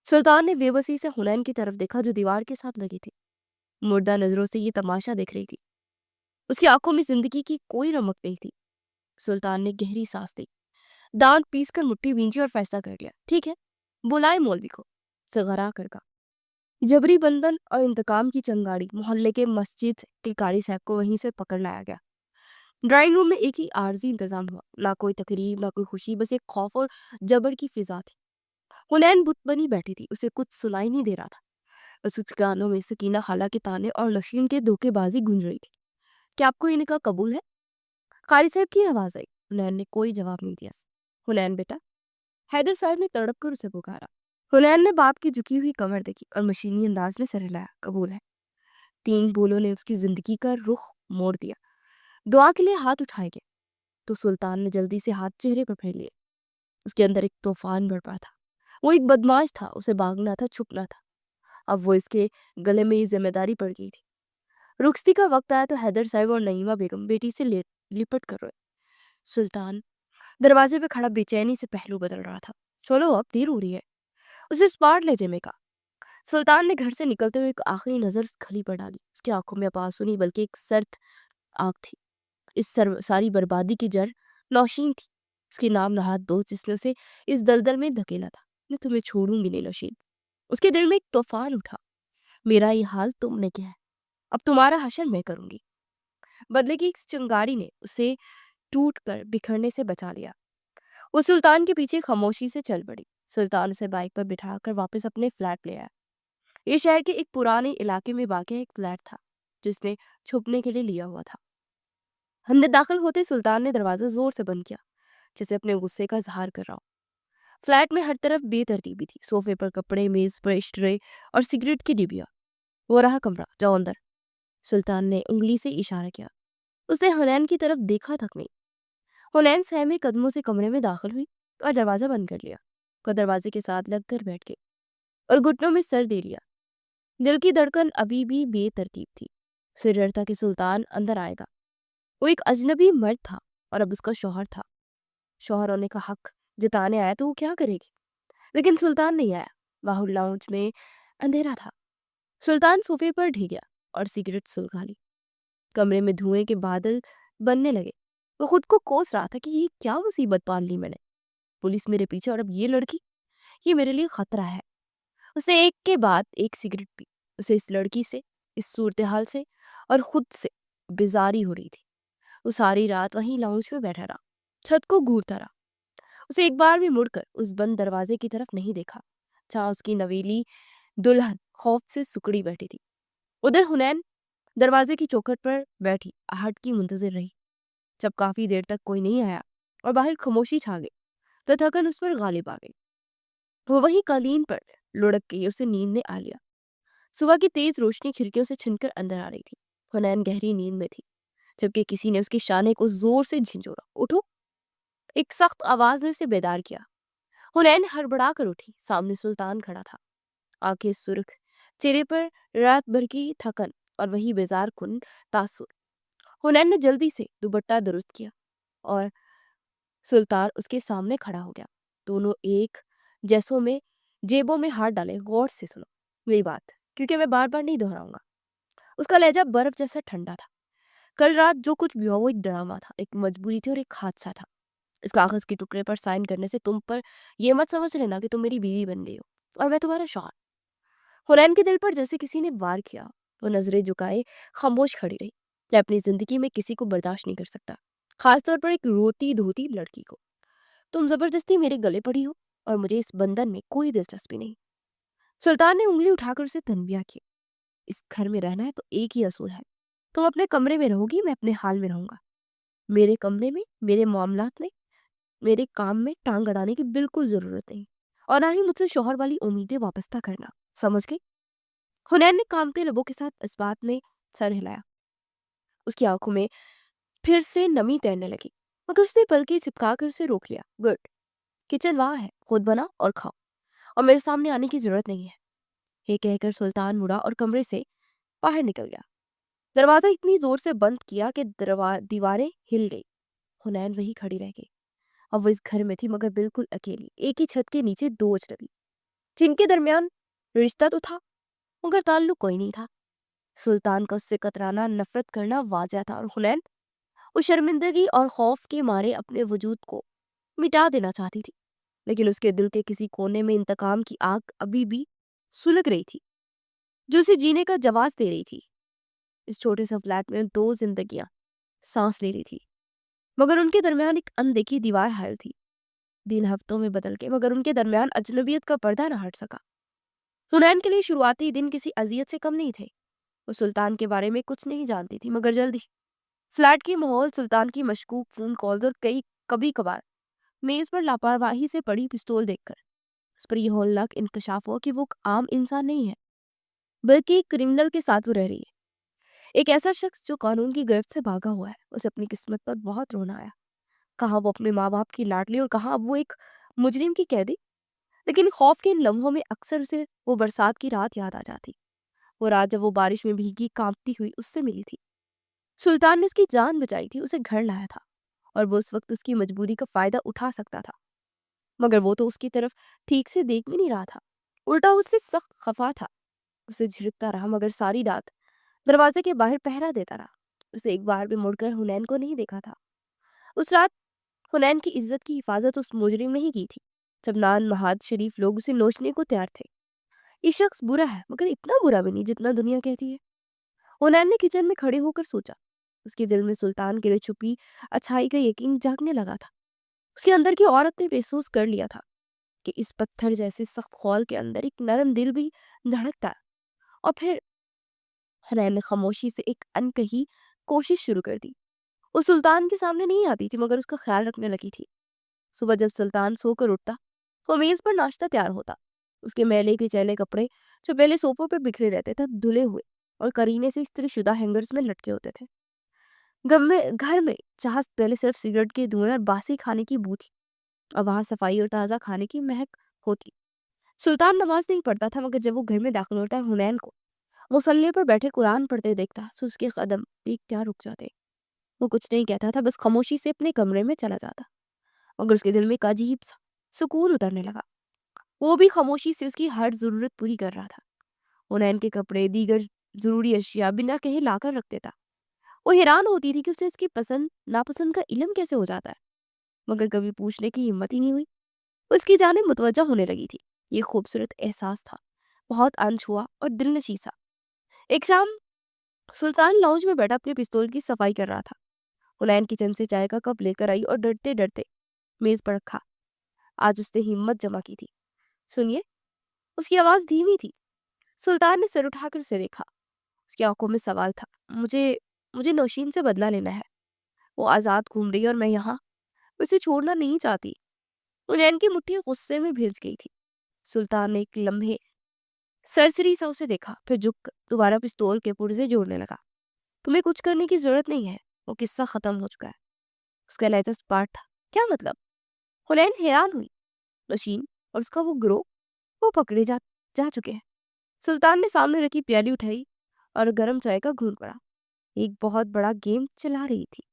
सुल्तान ने बेबसी से हुनैन की तरफ देखा जो दीवार के साथ लगी थी। मुर्दा नजरों से ये तमाशा देख रही थी। उसकी आंखों में जिंदगी की कोई रमक नहीं थी। सुल्तान ने गहरी सांस ली, दांत पीसकर मुट्ठी भींची और फैसला कर लिया। ठीक है, बुलाए मौलवी को। सगरा कर कहा। जबरी बंधन और इंतकाम की चंगाड़ी मोहल्ले के मस्जिद के कारी साहब को वहीं से पकड़ लाया गया। ड्राइंग रूम में एक ही आरजी इंतजाम हुआ, ना कोई तकरीब ना कोई खुशी, बस एक खौफ और जबर की फिजा थी। हुनैन बुत बनी बैठी थी, उसे कुछ सुनाई नहीं दे रहा था, बस उसके कानों में सकीना खाला के ताने और नशीन के धोखेबाजी गूंज रही थी। क्या आपको ये निकाह कबूल है? कारी साहब की आवाज आई। हुनैन ने कोई जवाब नहीं दिया। हुनैन बेटा, हैदर साहब ने तड़प कर उसे पुकारा। हुनैन ने बाप की झुकी हुई कमर देखी और मशीनी अंदाज में सर हिलाया। कबूल है। 3 बोलों ने उसकी जिंदगी का रुख मोड़ दिया। दुआ के लिए हाथ उठाए गए तो सुल्तान ने जल्दी से हाथ चेहरे पर फेर लिए। उसके अंदर एक तूफान बरपा था। वो एक बदमाश था, उसे भागना था, छुपना था। अब वो इसके गले में ये जिम्मेदारी पड़ गई थी। रुखसती का वक्त आया तो हैदर साहब और नईमा बेगम बेटी से लिपट कर रोए। सुल्तान दरवाजे पे खड़ा बेचैनी से पहलू बदल रहा था। चलो अब देर हो रही है, उसे स्मार्ट ले जेमे का। सुल्तान ने घर से निकलते हुए एक आखिरी नजर उस खली पर डाली। उसकी आंखों में अब आंसू नहीं बल्कि एक सर्द आग थी। इस सारी बर्बादी की जड़ नौशीन थी, उसकी नाम नहाद दोस्त जिसने उसे इस दलदल में धकेला था। मैं तुम्हें छोड़ूंगी नहीं नौशीन। उसके दिल में एक तूफान उठा। मेरा ये हाल तुमने किया है, अब तुम्हारा हशर मैं करूंगी। बदले की इस चिंगारी ने उसे टूट कर बिखरने से बचा लिया। वो सुल्तान के पीछे खामोशी से चल पड़ी। सुल्तान उसे बाइक पर बिठाकर वापस अपने फ्लैट ले आया। ये शहर के एक पुराने इलाके में वाक़ एक फ्लैट था जिसने छुपने के लिए लिया हुआ था। अंदर दाखिल होते सुल्तान ने दरवाजा जोर से बंद किया, जैसे अपने गुस्से का इजहार कर रहा हो। फ्लैट में हर तरफ बेतरतीबी थी, सोफे पर कपड़े, मेज पर ट्रे और सिगरेट की डिबिया। वो रहा कमरा, जाओ अंदर। सुल्तान ने उंगली से इशारा किया। उसने हुनैन की तरफ देखा तक नहीं। हुनैन सहमे कदमों से कमरे में दाखिल हुई और दरवाजा बंद कर लिया। वो दरवाजे के साथ लगकर बैठ गई और घुटनों में सर दे लिया। दिल की धड़कन अभी भी बेतरतीब थी। उसे डर था कि सुल्तान अंदर आएगा। वो एक अजनबी मर्द था और अब उसका शौहर था। शौहर होने का हक जताने आया तो वो क्या करेगी? लेकिन सुल्तान नहीं आया। बाहुल लाउंज में अंधेरा था। सुल्तान सोफे पर ढह गया और सिगरेट सुलगा ली। कमरे में धुएं के बादल बनने लगे। वो खुद को कोस रहा था कि ये क्या मुसीबत पाल ली मैंने। पुलिस मेरे पीछे और अब ये लड़की, ये मेरे लिए खतरा है। उसने एक के बाद एक सिगरेट पी। उसे इस लड़की से, इस सूरत हाल से और खुद से बेजारी हो रही थी। वो सारी रात वहीं लाउंज में बैठा रहा, छत को घूरता रहा। उसे एक बार भी मुड़कर उस बंद दरवाजे की तरफ नहीं देखा। जहाँ उसकी नवेली दुल्हन खौफ से सुकड़ी बैठी थी। उधर हुनैन दरवाजे की चौखट पर बैठी आहट की मुंतजिर रही। जब काफी देर तक कोई नहीं आया और बाहर खामोशी छा गई तो थकन उस पर गालिब आ गई। वो वही कालीन पर लुढ़क गई और उसे नींद ने आ लिया। सुबह की तेज रोशनी खिड़कियों से छिनकर अंदर आ रही थी। हुनैन गहरी नींद में थी जबकि किसी ने उसके शाने को जोर से झिंझोड़ा। उठो! एक सख्त आवाज ने उसे बेदार किया। हुनैन हड़बड़ा कर उठी। सामने सुल्तान खड़ा था, आंखें सुर्ख, चेहरे पर रात भर की थकन और वही बेजार कुन तासुर। हुनैन ने जल्दी से दुपट्टा दुरुस्त किया और सुल्तान उसके सामने खड़ा हो गया। दोनों एक जैसों में जेबों में हाथ डाले। गौर से सुनो मेरी बात, क्योंकि मैं बार बार नहीं दोहराऊंगा। उसका लहजा बर्फ जैसा ठंडा था। कल रात जो कुछ भी हुआ वो एक ड्रामा था, एक मजबूरी थी और एक हादसा था। इस कागज के टुकड़े पर साइन करने से तुम पर यह मत समझ लेना कि तुम मेरी बीवी बन गई हो और मैं तुम्हारा शौहर। हुनैन के दिल पर जैसे किसी ने वार किया। वो नजरें झुकाए खामोश खड़ी रही। मैं अपनी जिंदगी में किसी को बर्दाश्त नहीं कर सकता, खासतौर पर एक रोती धोती लड़की को। तुम जबरदस्ती मेरे गले पड़ी हो और मुझे इस बंधन में कोई दिलचस्पी नहीं। सुल्तान ने उंगली उठाकर उसे तनबिया की। इस घर में रहना है तो एक ही असूल है, तुम अपने कमरे में रहोगी, मैं अपने हाल में रहूंगा। मेरे कमरे में, मेरे मामलात में, मेरे काम में टांग अड़ाने की बिल्कुल जरूरत नहीं, और ना ही मुझसे शौहर वाली उम्मीदें वापस करना। समझ गई? हुनैन ने कामते लबों के साथ इस बात में सर हिलाया। उसकी आंखों में फिर से नमी तैरने लगी, मगर उसने पलकें चिपका कर उसे रोक लिया। गुड, किचन वहां है, खुद बना और खाओ, और मेरे सामने आने की जरूरत नहीं है। ये कहकर सुल्तान मुड़ा और कमरे से बाहर निकल गया। दरवाजा इतनी जोर से बंद किया कि दीवारें हिल गई। हुनैन वही खड़ी रह गई। अब वो इस घर में थी मगर बिल्कुल अकेली, एक ही छत के नीचे दो अजनबी, जिनके दरमियान रिश्ता तो था मगर ताल्लुक कोई नहीं था। सुल्तान का उससे कतराना, नफरत करना वाजह था, और हुनैन उस शर्मिंदगी और खौफ के मारे अपने वजूद को मिटा देना चाहती थी। लेकिन उसके दिल के किसी कोने में इंतकाम की आग अभी भी सुलग रही थी, जो उसे जीने का जवाब दे रही थी। इस छोटे से फ्लैट में दो जिंदगियां सांस ले रही थी, मगर उनके दरमियान एक अनदेखी दीवार हायल थी। दिन हफ्तों में बदल के मगर उनके दरमियान अजनबियत का पर्दा न हट सका। हुनैन के लिए शुरुआती दिन किसी अजियत से कम नहीं थे। वो सुल्तान के बारे में कुछ नहीं जानती थी, मगर जल्दी फ्लैट की माहौल, सुल्तान की मशकूक फोन कॉल्स और कभी कभार मेज पर लापरवाही से पड़ी पिस्तौल देखकर उस पर यह होलनाक इंकशाफ हुआ कि वो एक आम इंसान नहीं है, बल्कि एक क्रिमिनल के साथ वो रह रही है। एक ऐसा शख्स जो कानून की गिरफ्त से भागा हुआ है। उसे अपनी किस्मत पर बहुत रोना आया। कहाँ वो अपने माँ बाप की लाडली और कहाँ अब वो एक मुजरिम की कैदी। लेकिन खौफ के इन लम्हों में अक्सर उसे वो बरसात की रात याद आ जाती। वो रात जब वो बारिश में भीगी कांपती हुई उससे मिली थी। सुल्तान ने उसकी जान बचाई थी, उसे घर लाया था, और वो उस वक्त उसकी मजबूरी का फायदा उठा सकता था। मगर वो तो उसकी तरफ ठीक से देख भी नहीं रहा था, उल्टा उससे सख्त खफा था। उसे झिड़कता रहा मगर सारी रात दरवाजे के बाहर पहरा देता रहा। उसे एक बार भी मुड़कर हुनैन को नहीं देखा था। उस रात हुनैन की इज्जत की हिफाजत उस मुजरिम ने ही की थी। जब नान महाद शरीफ लोग उसे नोचने को तैयार थे। ये शख्स बुरा है मगर इतना बुरा भी नहीं जितना दुनिया कहती है। हुनैन ने किचन में खड़े होकर सोचा। उसके दिल में सुल्तान के लिए छुपी अच्छाई का यकीन जागने लगा था। उसके अंदर की औरत ने महसूस कर लिया था कि इस पत्थर जैसे सख्त खौल के अंदर एक नरम दिल भी धड़कता है। और फिर हुनैन ने खामोशी से एक अनकही कोशिश शुरू कर दी। वो सुल्तान के सामने नहीं आती थी मगर उसका ख्याल रखने लगी थी। सुबह जब सुल्तान सोकर उठता तो मेज पर नाश्ता तैयार होता। उसके मैले के चैले कपड़े जो पहले सोफों पर बिखरे रहते थे धुले हुए और करीने से इस्त्री शुदा हैंगर्स में लटके होते थे। घर में जहाँ पहले सिर्फ सिगरेट के धुएं और बासी खाने की बू थी, अब वहाँ सफाई और ताज़ा खाने की महक होती। सुल्तान नमाज नहीं पढ़ता था मगर जब वो घर में दाखिल होता हुनैन को मुसल्ले पर बैठे कुरान पढ़ते देखता तो उसके कदम इख्तियार रुक जाते। वो कुछ नहीं कहता था, बस खामोशी से अपने कमरे में चला जाता। मगर उसके दिल में एक अजीब सा सुकून उतरने लगा। वो भी खामोशी से उसकी हर जरूरत पूरी कर रहा था। हुनैन के कपड़े, दीगर जरूरी अशिया बिना कहे लाकर रख देता। वो हैरान होती थी कि उसे इसकी पसंद नापसंद का इल्म कैसे हो जाता है, मगर कभी पूछने की हिम्मत ही नहीं हुई। उसकी जानिब मुतवज्जा होने लगी थी। ये खूबसूरत एहसास था, बहुत अनछुआ और दिलनशी सा। एक शाम सुल्तान लाउंज में बैठा अपने पिस्तौल की सफाई कर रहा था। हुनैन किचन से चाय का कप लेकर आई और डरते डरते मेज पर रखा। आज उसने हिम्मत जमा की थी। सुनिए, اس کی آواز دھیمی تھی۔ سلطان نے سر اٹھا کر اسے دیکھا۔ اس کی آنکھوں میں سوال تھا۔ مجھے مجھے نوشین سے بدلہ لینا ہے۔ وہ آزاد گھوم رہی ہے اور میں یہاں اسے چھوڑنا نہیں چاہتی۔ حنین کی مٹھی غصے میں بھیج گئی تھی۔ سلطان نے ایک لمحے سرسری سا اسے دیکھا، پھر جھک کر دوبارہ پستول کے پرزے جوڑنے لگا۔ تمہیں کچھ کرنے کی ضرورت نہیں ہے، وہ قصہ ختم ہو چکا ہے۔ اس کا لہجہ سپاٹ تھا۔ کیا مطلب؟ حنین حیران ہوئی۔ نوشین اور اس کا وہ گروہ، وہ پکڑے جا چکے ہیں۔ سلطان نے سامنے رکھی پیالی اٹھائی اور گرم چائے کا گھونٹ پڑا۔ ایک بہت بڑا گیم چلا رہی تھی۔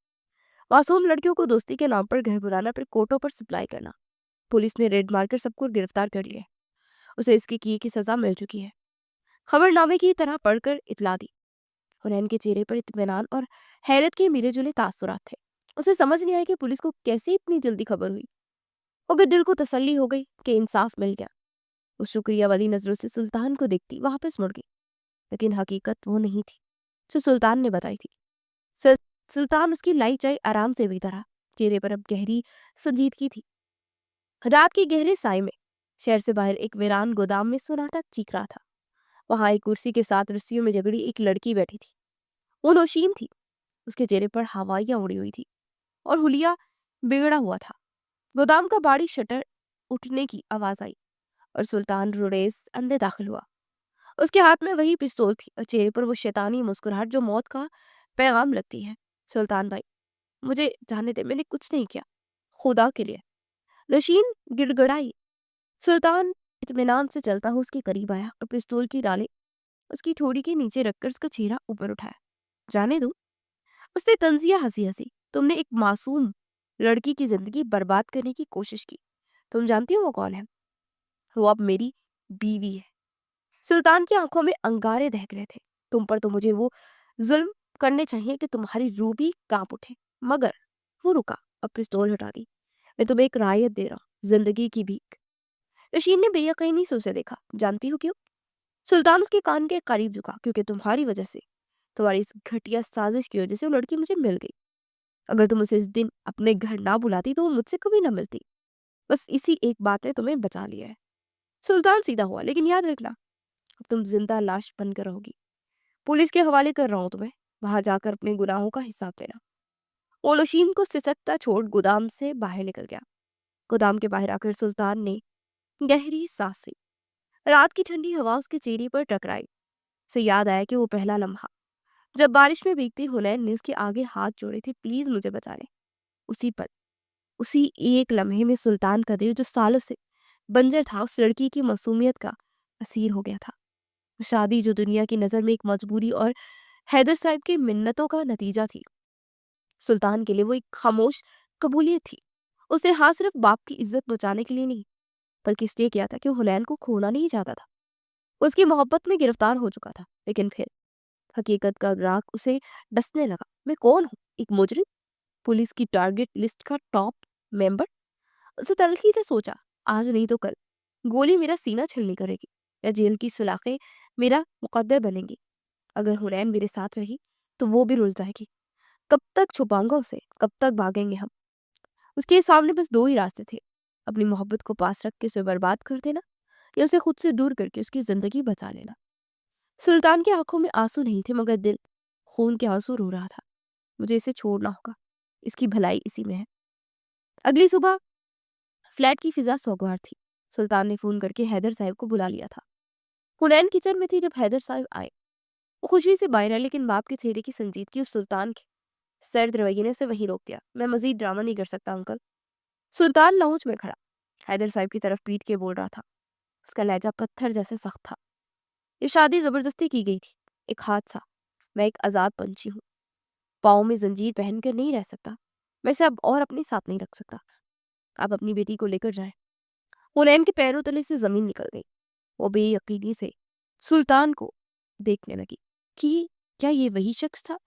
معصوم لڑکیوں کو دوستی کے نام پر گھر بلانا، پھر کوٹوں پر سپلائی کرنا۔ پولیس نے ریڈ مار کر سب کو گرفتار کر لیا ہے۔ اسے اس کے کیے کی سزا مل چکی ہے۔ خبر نامے کی طرح پڑھ کر اطلاع دی۔ حنین کے چہرے پر اطمینان اور حیرت کے ملے جلے تاثرات تھے۔ اسے سمجھ نہیں آیا کہ پولیس کو کیسے اتنی جلدی خبر ہوئی، مگر دل کو تسلی ہو گئی کہ انصاف مل گیا۔ وہ شکریہ والی نظروں سے سلطان کو دیکھتی واپس مڑ گئی، لیکن حقیقت وہ نہیں تھی جو سلطان نے بتائی تھی۔ سلطان اس کی لائی چائے آرام سے پیتا رہا۔ چہرے پر اب گہری سنجیدگی تھی۔ رات کے گہرے سائے میں شہر سے باہر ایک ویران گودام میں سناٹا چیخ رہا تھا۔ وہاں ایک کرسی کے ساتھ رسیوں میں جگڑی ایک لڑکی بیٹھی تھی۔ وہ نوشین تھی۔ اس کے چہرے پر ہوائیاں اڑی ہوئی تھی اور حلیہ بگڑا ہوا تھا۔ گودام کا باڑی شٹر اٹھنے کی آواز آئی اور سلطان روریز اندر داخل ہوا۔ اس کے ہاتھ میں وہی پستول تھی اور چہرے پر وہ شیطانی مسکراہٹ جو موت کا پیغام لگتی ہے۔ سلطان بھائی، مجھے جانے دے، میں نے کچھ نہیں کیا، خدا کے لیے۔ نوشین گڑ گڑائی۔ سلطان اطمینان سے چلتا ہو اس کے قریب آیا اور پستول کی ڈالیں اس کی ٹھوڑی کے نیچے رکھ کر اس کا چہرہ اوپر اٹھایا۔ جانے دوں؟ اس نے طنزیہ ہنسی ہنسی۔ تم نے ایک معصوم لڑکی کی زندگی برباد کرنے کی کوشش کی۔ تم جانتی ہو وہ کون ہے؟ وہ اب میری بیوی ہے۔ سلطان کی آنکھوں میں انگارے دہک رہے تھے۔ تم پر تو مجھے وہ ظلم کرنے چاہیے کہ تمہاری روح بھی کانپ اٹھے، مگر وہ رکا اور پستول ہٹا دی۔ میں تمہیں ایک رعایت دے رہا ہوں، زندگی کی بھیک۔ رشین نے بے یقینی سے اسے دیکھا۔ جانتی ہو کیوں؟ سلطان اس کے کان کے قریب جھکا۔ کیونکہ تمہاری وجہ سے، تمہاری اس گھٹیا سازش کی وجہ سے وہ لڑکی مجھے مل گئی۔ اگر تم اسے اس دن اپنے گھر نہ بلاتی تو وہ مجھ سے کبھی نہ ملتی۔ بس اسی ایک بات نے تمہیں بچا لیا ہے۔ سلطان سیدھا ہوا۔ لیکن یاد رکھنا، اب تم زندہ لاش بن کر رہو گی۔ پولیس کے حوالے کر رہا ہوں تمہیں، وہاں جا کر اپنے گناہوں کا حساب دینا۔ وہ نوشین کو سسکتا چھوڑ گودام سے باہر نکل گیا۔ گودام کے باہر آ کر سلطان نے گہری سانس لی۔ رات کی ٹھنڈی ہوا اس کے چہرے پر ٹکرائی۔ اسے یاد آیا کہ وہ پہلا لمحہ جب بارش میں بھیگتی حنین نے اس کے آگے ہاتھ جوڑے تھے، پلیز مجھے بچا لے۔ اسی پل، اسی ایک لمحے میں سلطان کا دل جو سالوں سے بنجر تھا، اس لڑکی کی معصومیت کا اسیر ہو گیا تھا۔ شادی جو دنیا کی نظر میں ایک مجبوری اور حیدر صاحب کی منتوں کا نتیجہ تھی، سلطان کے لیے وہ ایک خاموش قبولیت تھی۔ اس نے ہاں صرف باپ کی عزت بچانے کے لیے نہیں، بلکہ اس لیے کیا تھا کہ وہ حنین کو کھونا نہیں چاہتا تھا۔ وہ اس کی محبت میں گرفتار ہو چکا تھا، لیکن پھر حقیقت کا راگ اسے ڈسنے لگا۔ میں کون ہوں؟ ایک مجرم؟ پولیس کی ٹارگٹ لسٹ کا ٹاپ ممبر؟ اسے تلخی سے سوچا، آج نہیں تو کل گولی میرا سینہ چھلنی کرے گی، یا جیل کی سلاخیں میرا مقدر بنیں گی۔ اگر حنین میرے ساتھ رہی تو وہ بھی رل جائے گی۔ کب تک چھپاؤں گا اسے؟ کب تک بھاگیں گے ہم؟ اس کے سامنے بس دو ہی راستے تھے، اپنی محبت کو پاس رکھ کے اسے برباد کر دینا، یا اسے خود سے دور کر کے اس کی زندگی بچا لینا۔ سلطان کی آنکھوں میں آنسو نہیں تھے، مگر دل خون کے آنسو رو رہا تھا۔ مجھے اسے چھوڑنا ہوگا، اس کی بھلائی اسی میں ہے۔ اگلی صبح فلیٹ کی فضا سوگوار تھی۔ سلطان نے فون کر کے حیدر صاحب کو بلا لیا تھا۔ حنین کچن میں تھی جب حیدر صاحب آئے۔ وہ خوشی سے باہر آئے، لیکن باپ کے چہرے کی سنجیدگی اور سلطان کے سرد رویے نے اسے وہیں روک دیا۔ میں مزید ڈرامہ نہیں کر سکتا انکل۔ سلطان لاؤنج میں کھڑا حیدر صاحب کی طرف پیٹ کے بول رہا تھا۔ اس کا لہجہ پتھر جیسے سخت تھا۔ یہ شادی زبردستی کی گئی تھی، ایک حادثہ۔ میں ایک آزاد پنچھی ہوں، پاؤں میں زنجیر پہن کر نہیں رہ سکتا۔ میں اسے اب اور اپنے ساتھ نہیں رکھ سکتا۔ آپ اپنی بیٹی کو لے کر جائیں۔ حنین کے پیروں تلے سے زمین نکل گئی۔ وہ بے یقینی سے سلطان کو دیکھنے لگی کہ کیا یہ وہی شخص تھا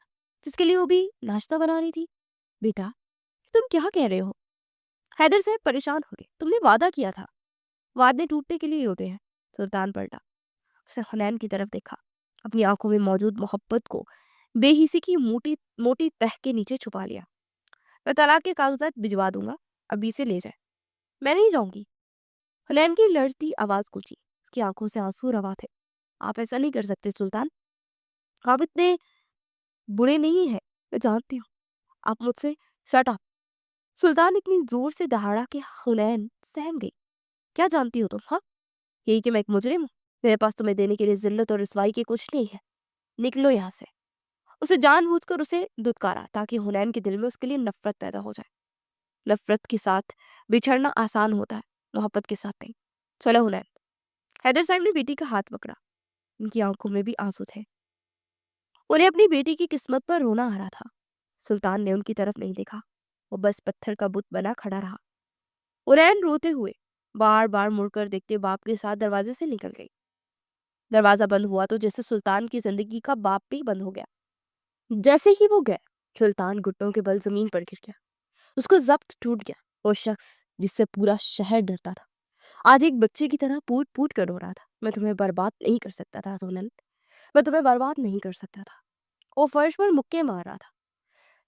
جس کے لیے وہ بھی ناشتہ بنا رہی تھی؟ بیٹا، تم کیا کہہ رہے ہو؟ حیدر صاحب پریشان ہو گئے۔ تم نے وعدہ کیا تھا۔ وعدے ٹوٹنے کے لیے ہوتے ہیں۔ سلطان پلٹا، اسے حنین کی طرف دیکھا، اپنی آنکھوں میں موجود محبت کو بے حسی کی موٹی تہ کے نیچے چھپا لیا۔ میں طلاق کے کاغذات بھجوا دوں گا، ابھی سے لے جائے۔ میں نہیں جاؤں گی۔ حنین کی لرزتی آواز گونجی۔ کی آنکھوں سے آنسو روا تھے۔ آپ ایسا نہیں کر سکتے سلطان، آپ اتنے برے نہیں ہیں، میں جانتی ہوں، آپ مجھ سے شٹ اپ۔ سلطان اتنی زور سے دہاڑا کہ حنین سہم گئی۔ کیا جانتی ہو تم؟ ہاں، یہی کہ میں ایک مجرم ہوں، میرے پاس تمہیں دینے کے لیے ذلت اور رسوائی کی کچھ نہیں ہے، نکلو یہاں سے۔ اسے جان بوجھ کر اسے دھتکارا تاکہ حنین کے دل میں اس کے لیے نفرت پیدا ہو جائے۔ نفرت کے ساتھ بچھڑنا آسان ہوتا ہے، محبت کے ساتھ نہیں۔ چلو حنین۔ حیدر صاحب نے بیٹی کا ہاتھ پکڑا، ان کی آنکھوں میں بھی آنسو تھے، انہیں اپنی بیٹی کی قسمت پر رونا آ رہا تھا۔ سلطان نے ان کی طرف نہیں دیکھا، وہ بس پتھر کا بت بنا کھڑا رہا۔ حنین روتے ہوئے بار بار مڑ کر دیکھتے باپ کے ساتھ دروازے سے نکل گئی۔ دروازہ بند ہوا تو جیسے سلطان کی زندگی کا باپ بھی بند ہو گیا۔ جیسے ہی وہ گئے، سلطان گھٹنوں کے بل زمین پر گر گیا، اس کو ضبط ٹوٹ گیا۔ وہ شخص جس سے پورا شہر ڈرتا تھا آج ایک بچے کی طرح پوٹ پوٹ کر رو رہا تھا۔ میں تمہیں برباد نہیں کر سکتا تھا سونل، میں تمہیں برباد نہیں کر سکتا تھا۔ وہ فرش پر مکے مار رہا تھا۔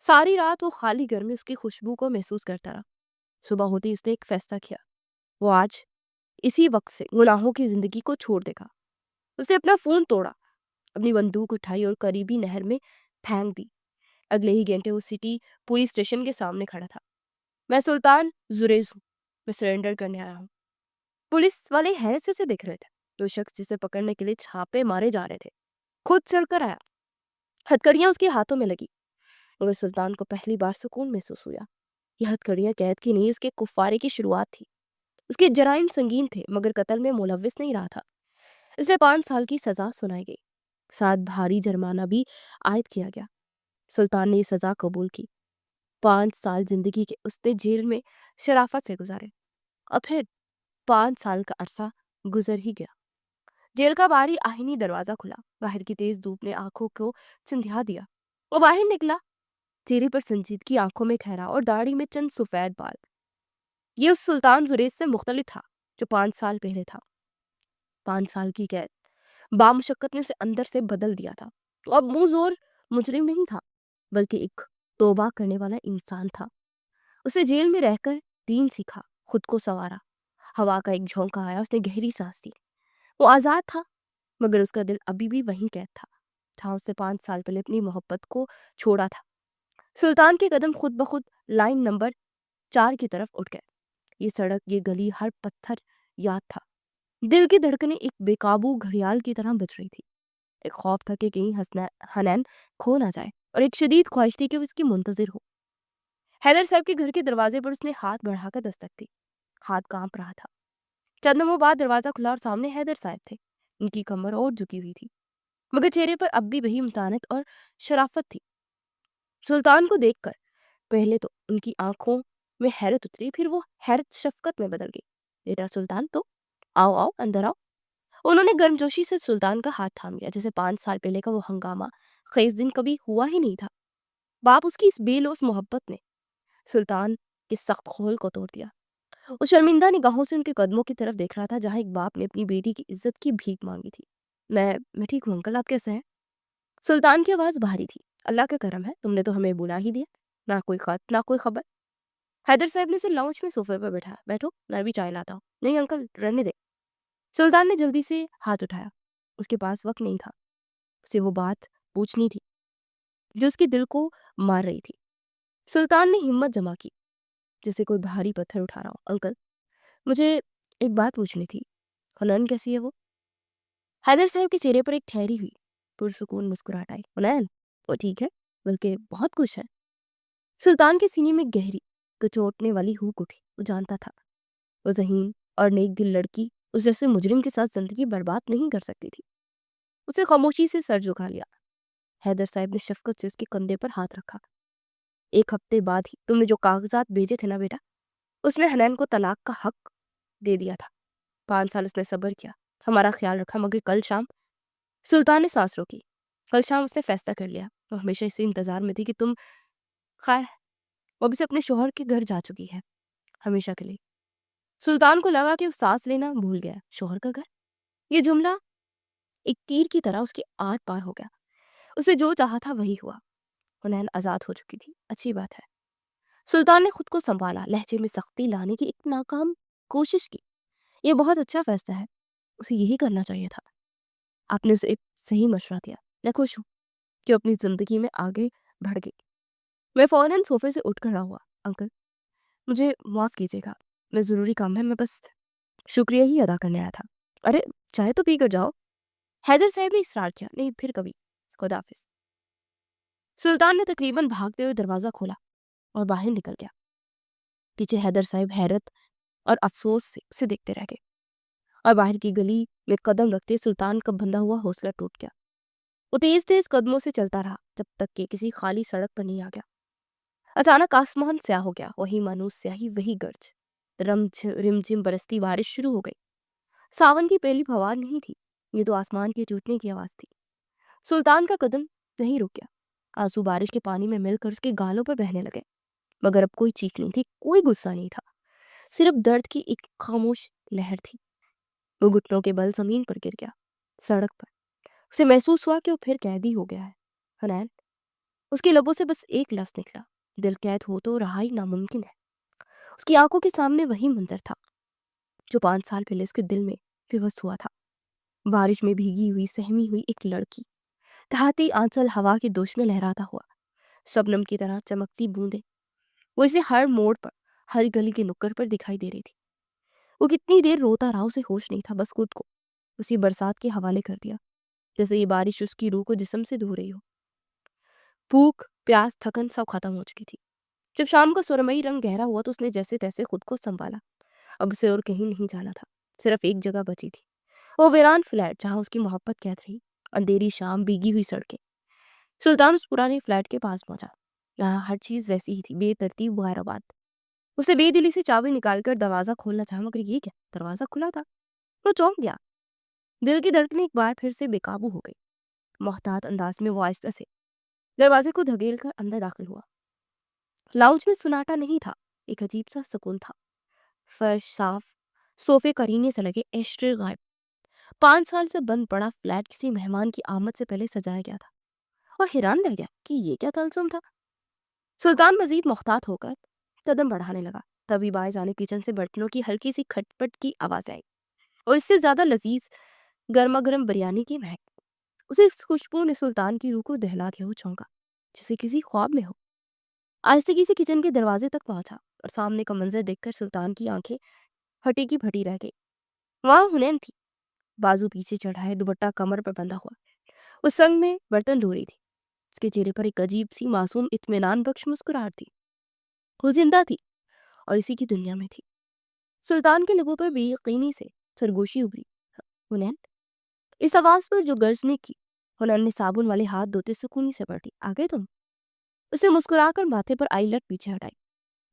ساری رات وہ خالی گھر میں اس کی خوشبو کو محسوس کرتا رہا۔ صبح ہوتی اس نے ایک فیصلہ کیا، وہ آج اسی وقت سے گناہوں کی زندگی کو چھوڑ دے گا۔ اس نے اپنا فون توڑا، اپنی بندوق اٹھائی اور قریبی نہر میں پھینک دی۔ اگلے ہی گھنٹے وہ سٹی پولیس اسٹیشن کے سامنے کھڑا تھا۔ میں سلطان زریز ہوں، میں سرنڈر کرنے آیا ہوں۔ پولیس والے حیرت سے اسے دیکھ رہے تھے۔ وہ شخص جسے پکڑنے کے لیے چھاپے مارے جا رہے تھے خود چل کر آیا۔ ہتھکڑیاں اس کے ہاتھوں میں لگی، مگر سلطان کو پہلی بار سکون محسوس ہوا۔ یہ ہتھکڑیاں قید کی نہیں، اس کے کفارے کی شروعات تھی۔ اس کے جرائم سنگین تھے مگر قتل میں ملوث نہیں رہا تھا۔ اس نے 5 سال کی سزا سنائی گئی، ساتھ بھاری جرمانہ بھی عائد کیا گیا۔ سلطان نے یہ سزا قبول کی۔ 5 سال زندگی کے اس نے جیل میں شرافت سے گزارے، اور پھر 5 سال کا عرصہ گزر ہی گیا۔ جیل کا باری آہنی دروازہ کھلا، باہر کی تیز دھوپ نے آنکھوں کو سندھیا دیا۔ وہ باہر نکلا، چہرے پر سنجیدگی، آنکھوں میں ٹھہرا اور داڑھی میں چند سفید بال۔ یہ اس سلطان زریز سے مختلف تھا جو 5 سال پہلے تھا۔ 5 سال کی قید بامشقت نے اسے اندر سے بدل دیا تھا۔ وہ اب منہ زور مجرم نہیں تھا بلکہ ایک توبہ کرنے والا انسان تھا۔ اسے جیل میں رہ کر دین سیکھا، خود کو سنوارا۔ ہوا کا ایک جھونکا آیا، اس نے گہری سانس لی۔ وہ آزاد تھا مگر اس کا دل ابھی بھی وہیں قید تھا اس نے 5 سال پہلے اپنی محبت کو چھوڑا تھا۔ سلطان کے قدم خود بخود لائن نمبر 4 کی طرف اٹھ گئے۔ یہ سڑک، یہ گلی، ہر پتھر یاد تھا۔ دل کی دھڑکنیں ایک بے قابو گھڑیال کی طرح بج رہی تھی۔ ایک خوف تھا کہ کہیں حنین کھو نہ جائے، اور ایک شدید خواہش تھی کہ وہ اس کی منتظر ہو۔ حیدر صاحب کے گھر کے دروازے پر اس نے ہاتھ بڑھا کر دستک دی۔ ہاتھ کانپ رہا تھا۔ چند لمحوں بعد دروازہ کھلا اور سامنے حیدر صاحب تھے۔ ان کی کمر اور جھکی ہوئی تھی مگر چہرے پر اب بھی وہی متانت اور شرافت تھی۔ سلطان کو دیکھ کر پہلے تو ان کی آنکھوں میں حیرت اتری، پھر وہ حیرت شفقت میں بدل گئی۔ بیٹا سلطان، تو آؤ آؤ اندر آؤ۔ انہوں نے گرمجوشی سے سلطان کا ہاتھ تھام لیا، جیسے 5 سال پہلے کا وہ ہنگامہ خیز دن کبھی ہوا ہی نہیں تھا۔ باپ اس کی اس بے لوث محبت نے سلطان کے سخت خول کو توڑ دیا۔ وہ شرمندہ نگاہوں سے ان کے قدموں کی طرف دیکھ رہا تھا جہاں ایک باپ نے اپنی بیٹی کی عزت کی بھیک مانگی تھی۔ میں ٹھیک ہوں انکل، آپ کیسے ہیں؟ سلطان کی آواز بھاری تھی۔ اللہ کا کرم ہے، تم نے تو ہمیں بلا ہی دیا، نہ کوئی خط نہ کوئی خبر۔ حیدر صاحب نے اسے لاؤنج میں صوفے پر بٹھایا۔ بیٹھو، میں بھی چائے لاتا ہوں۔ نہیں انکل، رہنے دے۔ سلطان نے جلدی سے ہاتھ اٹھایا، اس کے پاس وقت نہیں تھا، اسے وہ بات پوچھنی تھی جو اس کے دل کو مار رہی تھی۔ سلطان نے ہمت جمع کی جیسے کوئی بھاری پتھر اٹھا رہا ہو۔ انکل، مجھے ایک بات پوچھنی تھی، حنین کیسی ہے وہ؟ حیدر صاحب کے چہرے پر ایک ٹھہری ہوئی پرسکون مسکراہٹ آئی۔ حنین، وہ ٹھیک ہے، بلکہ بہت خوش ہے۔ سلطان کے سینے میں گہری کچوٹنے والی ہوک اٹھی۔ وہ جانتا تھا وہ ذہین اور نیک دل لڑکی اس جیسے مجرم کے ساتھ زندگی برباد نہیں کر سکتی تھی۔ اسے خاموشی سے سر جھکا لیا۔ حیدر صاحب نے شفقت سے اس کے کندھے پر ہاتھ رکھا۔ 1 ہفتے بعد ہی تم نے جو کاغذات بھیجے تھے نا بیٹا، اس میں حنین کو طلاق کا حق دے دیا تھا۔ 5 سال اس نے صبر کیا، ہمارا خیال رکھا، مگر کل شام سلطان نے سانس روکی۔ کل شام اس نے فیصلہ کر لیا۔ وہ ہمیشہ اسی انتظار میں تھی کہ تم خیر وہ بھی سے اپنے شوہر کے گھر جا چکی ہے، ہمیشہ کے لیے۔ سلطان کو لگا کہ وہ سانس لینا بھول گیا۔ شوہر کا گھر؟ یہ جملہ ایک تیر کی طرح اس کے آر پار ہو گیا۔ اسے جو چاہا تھا وہی ہوا۔ حنین آزاد ہو چکی تھی، اچھی بات ہے۔ سلطان نے خود کو سنبھالا، لہجے میں سختی لانے کی ایک ناکام کوشش کی۔ یہ بہت اچھا فیصلہ ہے، उसे यही करना चाहिए था। आपने उसे एक सही मशवरा दिया। मैं खुश हूँ कि वो अपनी ज़िंदगी में आगे बढ़ गई। मैं फ़ौरन सोफ़े से उठ खड़ा हुआ। अंकल, मुझे माफ़ कीजिएगा, मैं ज़रूरी काम है, मैं बस शुक्रिया ही अदा करने आया था। अरे! चाय तो पी कर जाओ। हैदर साहब ने इसरार किया। नहीं, फिर कभी। खुदा हाफ़िज़। सुल्तान ने तकरीबन भागते हुए दरवाज़ा खोला और बाहर निकल गया। पीछे हैदर साहब हैरत और अफ़सोस से उसे देखते रह गए और बाहर की गली में कदम रखते सुल्तान का बंधा हुआ हौसला टूट गया। वो तेज़-तेज़ कदमों से चलता रहा जब तक कि किसी खाली सड़क पर नहीं आ गया। अचानक आसमान स्याह हो गया। वही मानूस स्याही, वही गर्ज। रिमझिम बरसती बारिश शुरू हो गई। सावन की पहली फवार नहीं थी, ये तो आसमान के टूटने की आवाज़ थी। सुल्तान का कदम वहीं रुक गया। आंसू बारिश के पानी में मिलकर उसके गालों पर बहने लगे। मगर अब कोई चीख नहीं थी, कोई गुस्सा नहीं था, सिर्फ दर्द की एक खामोश लहर थी। वो घुटनों के बल जमीन पर गिर गया, सड़क पर। उसे महसूस हुआ कि वो फिर कैदी हो गया है। हनैन, उसके लबों से बस एक लफ्ज निकला, दिल कैद हो तो रहाई नामुमकिन है। उसकी आंखों के सामने वही मंजर था जो 5 साल पहले उसके दिल में विवश हुआ था। बारिश में भीगी हुई, सहमी हुई एक लड़की, तहाती आंचल हवा के दोष में लहराता हुआ, शबनम की तरह चमकती बूंदें। वो इसे हर मोड़ पर, हर गली के नुक्कड़ पर दिखाई दे रही थी। वो कितनी देर रोता रहा, उसे होश नहीं था, बस खुद को उसी बरसात के हवाले कर दिया, जैसे ये बारिश उसकी रूह को जिस्म से धो रही हो। भूख, प्यास, थकन सब खत्म हो चुकी थी। जब शाम का सुरमई रंग गहरा हुआ तो उसने जैसे तैसे खुद को संभाला। अब उसे और कहीं नहीं जाना था, सिर्फ एक जगह बची थी, वो वीरान फ्लैट जहां उसकी मोहब्बत कैद रही। अंधेरी शाम, भीगी हुई सड़कें। सुल्तान उस पुराने फ्लैट के पास पहुंचा। यहाँ हर चीज वैसी ही थी, बेतरतीब, गैरबाद। उसे बेदिली से चाबी निकालकर दरवाजा खोलना चाहा, मगर ये क्या, दरवाजा खुला था। वो चौंक गया। दिल की धड़कनें एक बार फिर से बेकाबू हो गई। मोहतात अंदाज में वो आहिस्ता से दरवाजे को धकेल कर अंदर दाखिल हुआ। लाउंज में सुनाटा नहीं था, एक अजीब सा सुकून था। फर्श साफ, सोफे करीने से लगे, एस्ट्रे गायब। 5 साल से बंद पड़ा फ्लैट किसी मेहमान की आमद से पहले सजाया गया था और हैरान रह गया कि ये क्या तलसुम था। सुल्तान मजीद मोहतात होकर कदम बढ़ाने लगा। तभी बाएं जाने किचन से बर्तनों की हल्की सी खटपट की आवाज आई और इससे ज्यादा लजीज गर्मा गर्म बिरयानी की महक। उसे इस खुशबू ने सुल्तान की रूह को दहला दिया। वो चौंका, जैसे किसी ख्वाब में हो। आहिस्ते से किचन के दरवाजे तक पहुंचा और सामने का मंजर देखकर सुल्तान की आंखें फटी की फटी रह गई। वहां हुनैन थी, बाजू पीछे चढ़ाए, दुपट्टा कमर पर बंधा हुआ। उस संग में बर्तन धो रही थी। उसके चेहरे पर एक अजीब सी मासूम इत्मीनान बख्श मुस्कुराहट थी। वो जिंदा थी और इसी की दुनिया में थी। सुल्तान के लबों पर बेयकीनी से सरगोशी उभरी। हुनैन, इस आवाज पर जो गर्जने की, हुनैन ने साबुन वाले हाथ धोते सुकूनी से पलटी। आ गए तुम? उसे मुस्कुराकर माथे पर आई लट पीछे हटाई।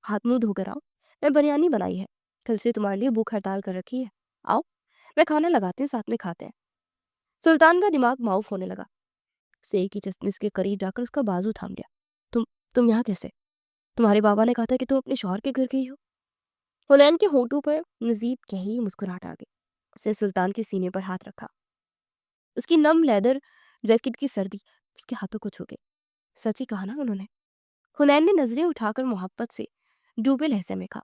हाथ मुंह धोकर आओ, मैं बिरयानी बनाई है, कल से तुम्हारे लिए भूख हड़ताल कर रखी है। आओ, मैं खाना लगाती हूँ, साथ में खाते हैं। सुल्तान का दिमाग माउफ होने लगा। उसे एक ही चश्मिश के करीब जाकर उसका बाजू थाम लिया। तुम यहाँ कैसे? तुम्हारे बाबा ने कहा था कि तुम अपने शौहर के घर गई हो। हुनैन के होठों पर मजीद गहरी मुस्कुराहट आ गई। उसने सुल्तान के सीने पर हाथ रखा। उसकी नम लेदर जैकेट की सर्दी उसके हाथों को छू गई। सच ही कहा ना उन्होंने? हुनैन ने नजरें उठाकर मोहब्बत से डूबे लहजे में कहा,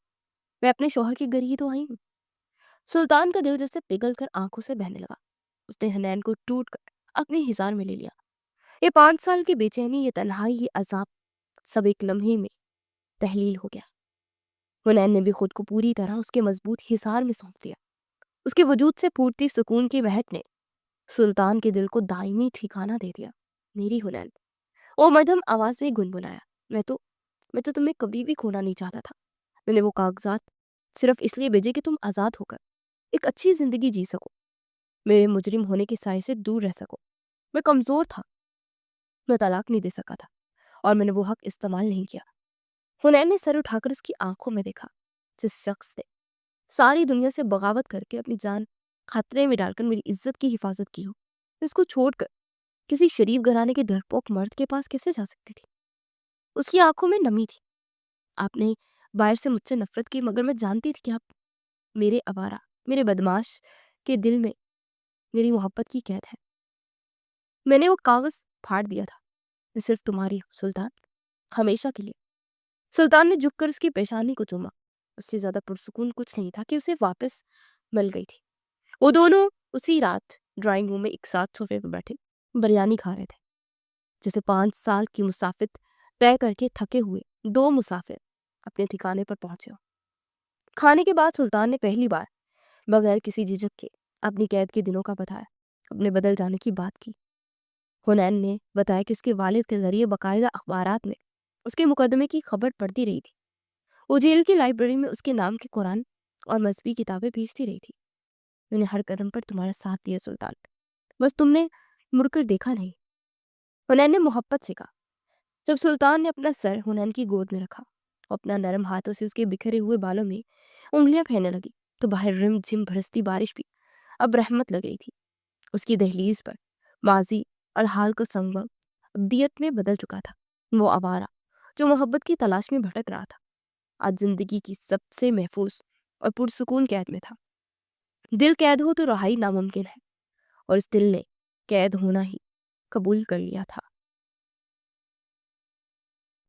मैं अपने शौहर के घर ही तो आई हूँ। सुल्तान का दिल जैसे पिघल कर आंखों से बहने लगा। उसने हुनैन को टूट कर अपने हिसार में ले लिया। ये 5 साल की बेचैनी, ये तन्हाई, ये अजाब, सब एक लम्हे में तहलील हो गया। हुनैन ने भी खुद को पूरी तरह उसके मजबूत हिसार में सौंप दिया। उसके वजूद से फूटती सुकून की महक ने सुल्तान के दिल को दायमी ठिकाना दे दिया। मेरी हुनैन, वो मध्यम आवाज में गुनगुनाया, मैं तो तुम्हें कभी भी खोना नहीं चाहता था। मैंने वो कागजात सिर्फ इसलिए भेजे कि तुम आजाद होकर एक अच्छी जिंदगी जी सको, मेरे मुजरिम होने के साए से दूर रह सको। मैं कमजोर था, मैं तलाक नहीं दे सका था और मैंने वो हक इस्तेमाल नहीं किया। हुनैन ने सर उठाकर उसकी आंखों में देखा। जिस शख्स ने सारी दुनिया से बगावत करके अपनी जान खतरे में डालकर मेरी इज्जत की हिफाजत की हो, मैं उसको छोड़कर किसी शरीफ घराने के डरपोक मर्द के पास कैसे जा सकती थी? उसकी आंखों में नमी थी। आपने बाहर से मुझसे नफरत की, मगर मैं जानती थी कि आप मेरे आवारा, मेरे बदमाश के दिल में मेरी मोहब्बत की कैद है। मैंने वो कागज फाड़ दिया था। मैं सिर्फ तुम्हारी हूँ सुल्तान, हमेशा के लिए। सुल्तान ने झुककर उसकी पेशानी को चूमा। उससे ज्यादा पुरसुकून कुछ नहीं था कि उसे वापस मिल गई थी। वो दोनों اسی رات ڈرائنگ روم میں ایک ساتھ صوفے پہ بیٹھے بریانی کھا رہے تھے، جیسے 5 سال کی مسافت طے کر کے تھکے ہوئے 2 مسافر اپنے ٹھکانے پر پہنچے ہو۔ کھانے کے بعد سلطان نے پہلی بار بغیر کسی جھجک کے اپنی قید کے دنوں کا بتایا، اپنے بدل جانے کی بات کی۔ حنین نے بتایا کہ اس کے والد کے ذریعے باقاعدہ اخبارات میں اس کے مقدمے کی خبر پڑتی رہی تھی۔ وہ جیل کی لائبریری میں اس کے نام کے قرآن اور مذہبی کتابیں بھیجتی رہی تھی۔ میں نے ہر قدم پر تمہارا ساتھ دیا سلطان، بس تم نے مڑ کر دیکھا نہیں، حنین نے محبت سے کہا۔ جب سلطان نے اپنا سر حنین کی گود میں رکھا اور اپنا نرم ہاتھوں سے اس کے بکھرے ہوئے بالوں میں انگلیاں پھیرنے لگی تو باہر رم جھم برستی بارش بھی اب رحمت لگ رہی تھی۔ اس کی دہلیز پر ماضی اور حال کا سنگم ابدیت میں بدل چکا تھا۔ وہ آوارہ جو محبت کی تلاش میں بھٹک رہا تھا، آج زندگی کی سب سے محفوظ اور پرسکون قید میں تھا۔ دل قید ہو تو رہائی ناممکن ہے، اور اس دل نے قید ہونا ہی قبول کر لیا تھا۔